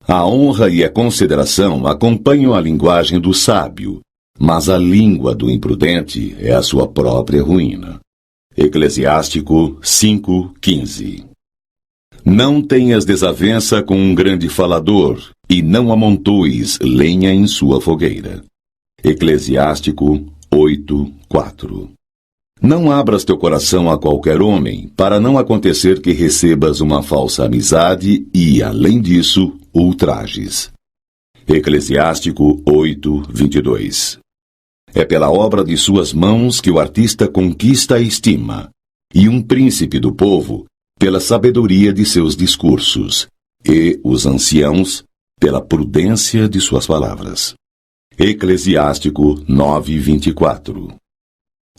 A honra e a consideração acompanham a linguagem do sábio, mas a língua do imprudente é a sua própria ruína. Eclesiástico 5:15. Não tenhas desavença com um grande falador, e não amontoes lenha em sua fogueira. Eclesiástico 8:4. Não abras teu coração a qualquer homem, para não acontecer que recebas uma falsa amizade e, além disso, ultrajes. Eclesiástico 8:22. É pela obra de suas mãos que o artista conquista a estima, e um príncipe do povo pela sabedoria de seus discursos, e os anciãos pela prudência de suas palavras. Eclesiástico 9:24.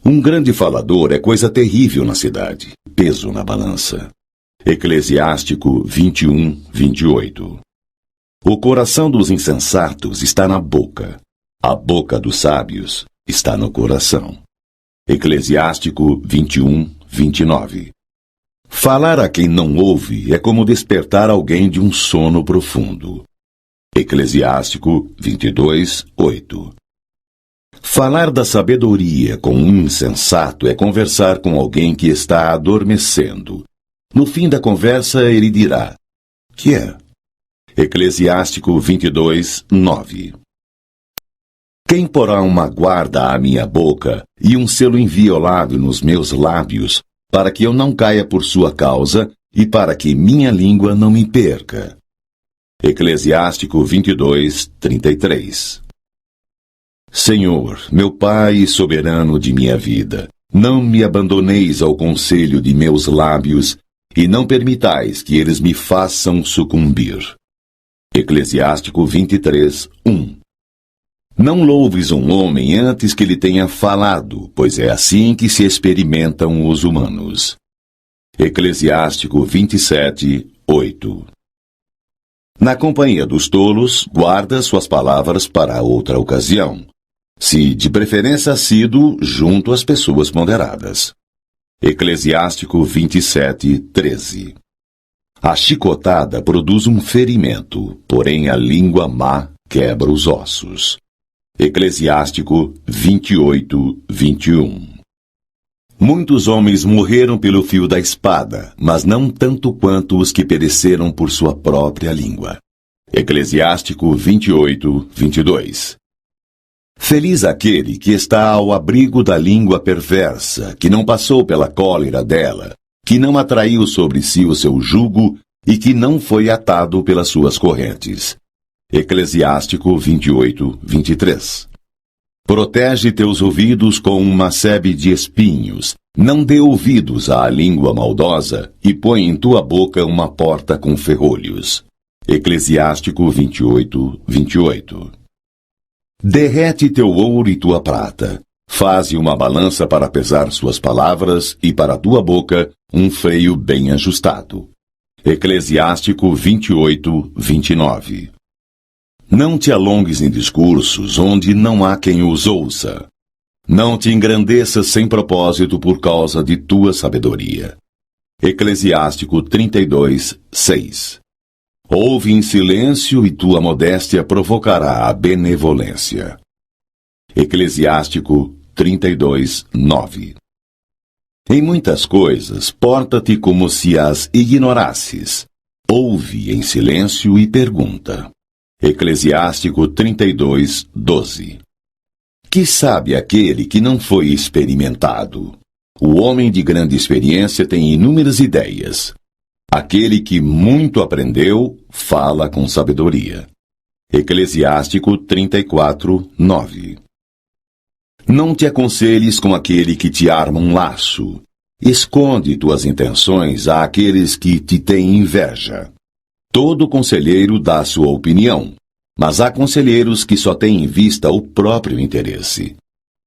Um grande falador é coisa terrível na cidade, peso na balança. Eclesiástico 21:28. O coração dos insensatos está na boca, a boca dos sábios está no coração. Eclesiástico 21:29. Falar a quem não ouve é como despertar alguém de um sono profundo. Eclesiástico 22:8. Falar da sabedoria com um insensato é conversar com alguém que está adormecendo. No fim da conversa, ele dirá: "Que é?" Eclesiástico 22:9. Quem porá uma guarda à minha boca e um selo inviolável nos meus lábios, para que eu não caia por sua causa e para que minha língua não me perca? Eclesiástico 22:33. Senhor, meu Pai e soberano de minha vida, não me abandoneis ao conselho de meus lábios e não permitais que eles me façam sucumbir. Eclesiástico 23:1. Não louves um homem antes que lhe tenha falado, pois é assim que se experimentam os humanos. Eclesiástico 27:8. Na companhia dos tolos, guarda suas palavras para outra ocasião, se de preferência assíduo junto às pessoas ponderadas. Eclesiástico 27:13. A chicotada produz um ferimento, porém a língua má quebra os ossos. Eclesiástico 28:21. Muitos homens morreram pelo fio da espada, mas não tanto quanto os que pereceram por sua própria língua. Eclesiástico 28:22. Feliz aquele que está ao abrigo da língua perversa, que não passou pela cólera dela, que não atraiu sobre si o seu jugo e que não foi atado pelas suas correntes. Eclesiástico 28:23. Protege teus ouvidos com uma sebe de espinhos, não dê ouvidos à língua maldosa e põe em tua boca uma porta com ferrolhos. Eclesiástico 28:28. Derrete teu ouro e tua prata, faze uma balança para pesar suas palavras e para tua boca um freio bem ajustado. Eclesiástico 28:29. Não te alongues em discursos onde não há quem os ouça. Não te engrandeças sem propósito por causa de tua sabedoria. Eclesiástico 32:6. Ouve em silêncio e tua modéstia provocará a benevolência. Eclesiástico 32:9. Em muitas coisas, porta-te como se as ignorasses. Ouve em silêncio e pergunta. Eclesiástico 32:12. Que sabe aquele que não foi experimentado? O homem de grande experiência tem inúmeras ideias. Aquele que muito aprendeu, fala com sabedoria. Eclesiástico 34:9. Não te aconselhes com aquele que te arma um laço. Esconde tuas intenções àqueles que te têm inveja. Todo conselheiro dá sua opinião, mas há conselheiros que só têm em vista o próprio interesse.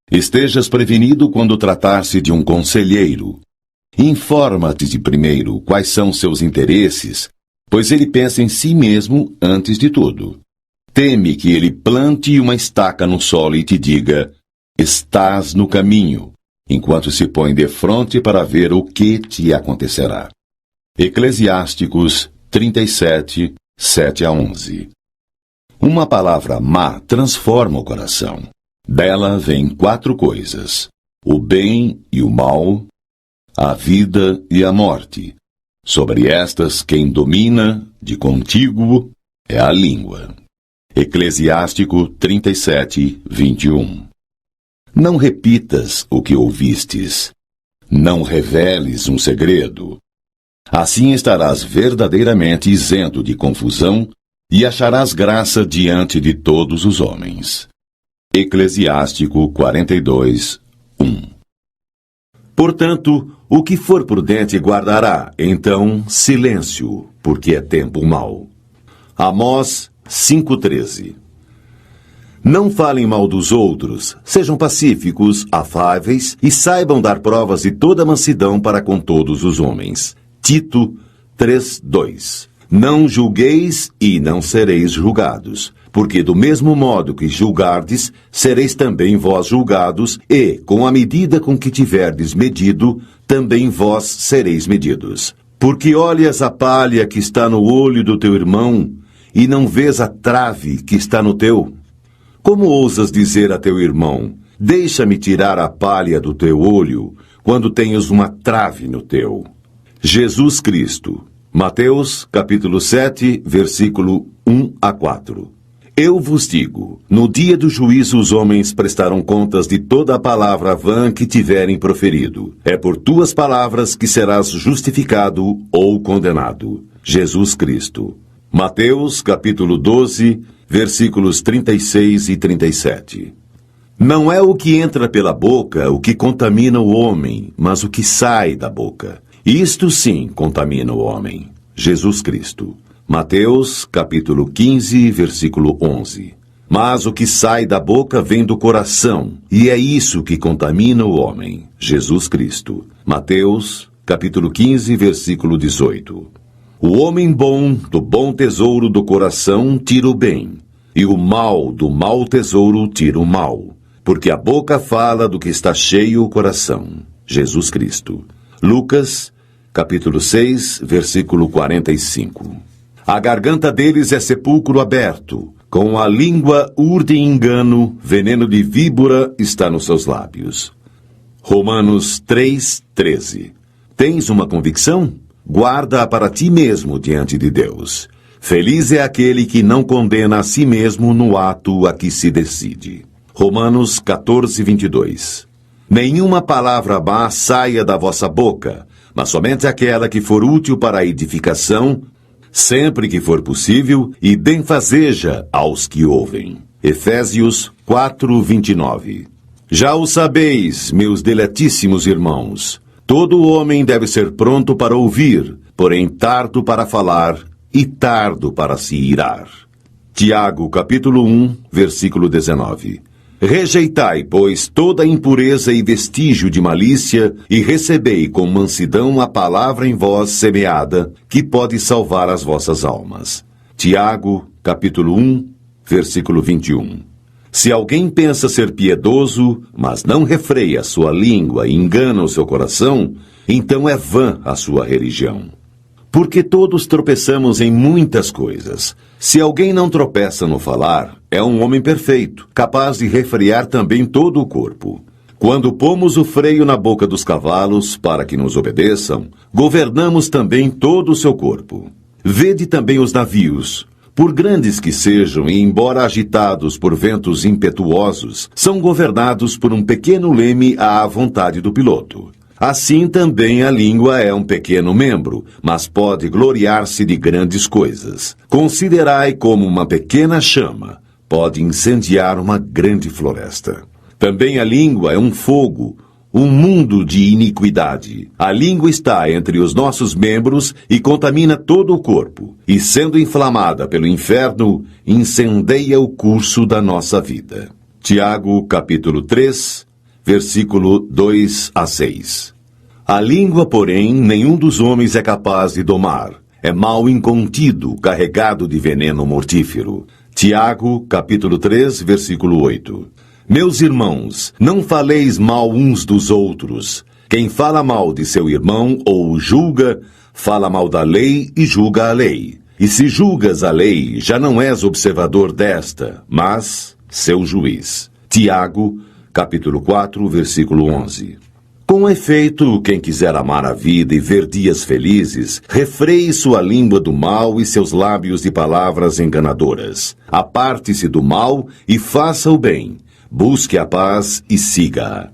Estejas prevenido quando tratar-se de um conselheiro. Informa-te de primeiro quais são seus interesses, pois ele pensa em si mesmo antes de tudo. Teme que ele plante uma estaca no solo e te diga: estás no caminho, enquanto se põe defronte para ver o que te acontecerá. Eclesiásticos 37, 7-11. Uma palavra má transforma o coração. Dela vêm 4 coisas: o bem e o mal, a vida e a morte. Sobre estas, quem domina, de contíguo, é a língua. Eclesiástico 37, 21. Não repitas o que ouvistes. Não reveles um segredo. Assim estarás verdadeiramente isento de confusão e acharás graça diante de todos os homens. Eclesiástico 42, 1. Portanto, o que for prudente guardará, então, silêncio, porque é tempo mau. Amós 5,13. Não falem mal dos outros, sejam pacíficos, afáveis e saibam dar provas de toda mansidão para com todos os homens. Tito 3:2. Não julgueis e não sereis julgados, porque do mesmo modo que julgardes, sereis também vós julgados, e, com a medida com que tiverdes medido, também vós sereis medidos. Porque olhas a palha que está no olho do teu irmão, e não vês a trave que está no teu? Como ousas dizer a teu irmão: deixa-me tirar a palha do teu olho, quando tens uma trave no teu? Jesus Cristo. Mateus, capítulo 7, versículo 1-4. Eu vos digo, no dia do juízo os homens prestarão contas de toda a palavra vã que tiverem proferido. É por tuas palavras que serás justificado ou condenado. Jesus Cristo. Mateus, capítulo 12, versículos 36 e 37. Não é o que entra pela boca o que contamina o homem, mas o que sai da boca. Isto sim contamina o homem. Jesus Cristo. Mateus, capítulo 15, versículo 11. Mas o que sai da boca vem do coração, e é isso que contamina o homem. Jesus Cristo. Mateus, capítulo 15, versículo 18. O homem bom, do bom tesouro do coração, tira o bem, e o mal, do mau tesouro, tira o mal. Porque a boca fala do que está cheio o coração. Jesus Cristo. Lucas, capítulo 6, versículo 45. A garganta deles é sepulcro aberto, com a língua urdem engano, veneno de víbora está nos seus lábios. Romanos 3, 13. Tens uma convicção? Guarda-a para ti mesmo diante de Deus. Feliz é aquele que não condena a si mesmo no ato a que se decide. Romanos 14, 22. Nenhuma palavra má saia da vossa boca, mas somente aquela que for útil para a edificação, sempre que for possível, e benfazeja aos que ouvem. Efésios 4, 29. Já o sabeis, meus deletíssimos irmãos, todo homem deve ser pronto para ouvir, porém tardo para falar e tardo para se irar. Tiago, capítulo 1, versículo 19. Rejeitai, pois, toda impureza e vestígio de malícia, e recebei com mansidão a palavra em vós semeada, que pode salvar as vossas almas. Tiago, capítulo 1, versículo 21. Se alguém pensa ser piedoso, mas não refreia sua língua e engana o seu coração, então é vã a sua religião. Porque todos tropeçamos em muitas coisas. Se alguém não tropeça no falar, é um homem perfeito, capaz de refrear também todo o corpo. Quando pomos o freio na boca dos cavalos para que nos obedeçam, governamos também todo o seu corpo. Vede também os navios. Por grandes que sejam e embora agitados por ventos impetuosos, são governados por um pequeno leme à vontade do piloto. Assim também a língua é um pequeno membro, mas pode gloriar-se de grandes coisas. Considerai como uma pequena chama, pode incendiar uma grande floresta. Também a língua é um fogo, um mundo de iniquidade. A língua está entre os nossos membros e contamina todo o corpo, e sendo inflamada pelo inferno, incendeia o curso da nossa vida. Tiago, capítulo 3, versículo 2-6. A língua, porém, nenhum dos homens é capaz de domar. É mal incontido, carregado de veneno mortífero. Tiago, capítulo 3, versículo 8. Meus irmãos, não faleis mal uns dos outros. Quem fala mal de seu irmão ou o julga, fala mal da lei e julga a lei. E se julgas a lei, já não és observador desta, mas seu juiz. Tiago, capítulo 4, versículo 11. Com efeito, quem quiser amar a vida e ver dias felizes, refreie sua língua do mal e seus lábios de palavras enganadoras. Aparte-se do mal e faça o bem. Busque a paz e siga-a.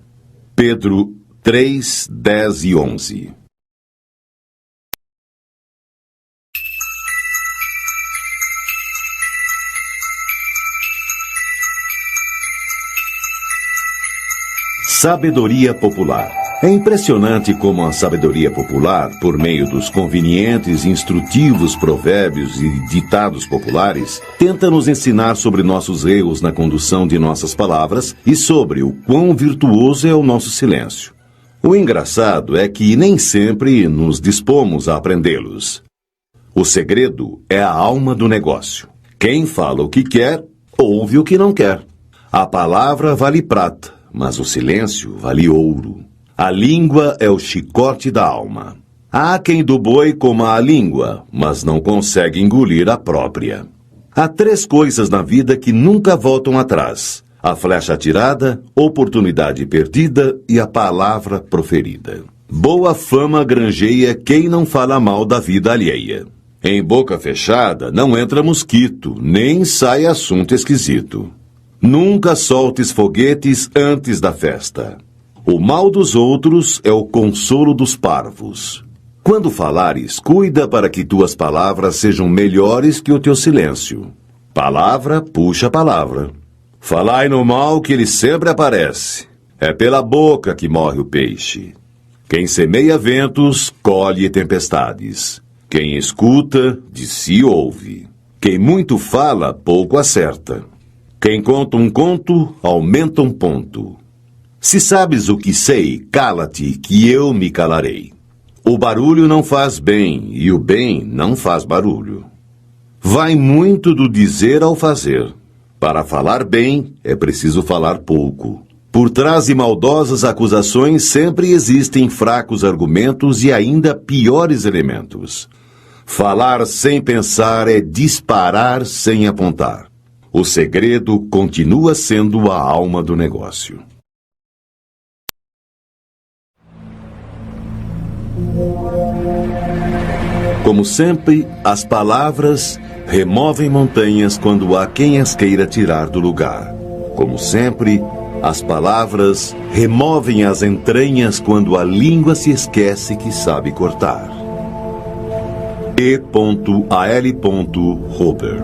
Pedro 3, 10 e 11. Sabedoria popular. É impressionante como a sabedoria popular, por meio dos convenientes e instrutivos provérbios e ditados populares, tenta nos ensinar sobre nossos erros na condução de nossas palavras e sobre o quão virtuoso é o nosso silêncio. O engraçado é que nem sempre nos dispomos a aprendê-los. O segredo é a alma do negócio. Quem fala o que quer, ouve o que não quer. A palavra vale prata, mas o silêncio vale ouro. A língua é o chicote da alma. Há quem do boi coma a língua, mas não consegue engolir a própria. Há 3 coisas na vida que nunca voltam atrás: a flecha atirada, oportunidade perdida e a palavra proferida. Boa fama granjeia quem não fala mal da vida alheia. Em boca fechada não entra mosquito, nem sai assunto esquisito. Nunca soltes foguetes antes da festa. O mal dos outros é o consolo dos parvos. Quando falares, cuida para que tuas palavras sejam melhores que o teu silêncio. Palavra puxa palavra. Falai no mal que ele sempre aparece. É pela boca que morre o peixe. Quem semeia ventos, colhe tempestades. Quem escuta, de si ouve. Quem muito fala, pouco acerta. Quem conta um conto, aumenta um ponto. Se sabes o que sei, cala-te, que eu me calarei. O barulho não faz bem, e o bem não faz barulho. Vai muito do dizer ao fazer. Para falar bem, é preciso falar pouco. Por trás de maldosas acusações sempre existem fracos argumentos e ainda piores elementos. Falar sem pensar é disparar sem apontar. O segredo continua sendo a alma do negócio. Como sempre, as palavras removem montanhas quando há quem as queira tirar do lugar. Como sempre, as palavras removem as entranhas quando a língua se esquece que sabe cortar. E.A.L. Rober.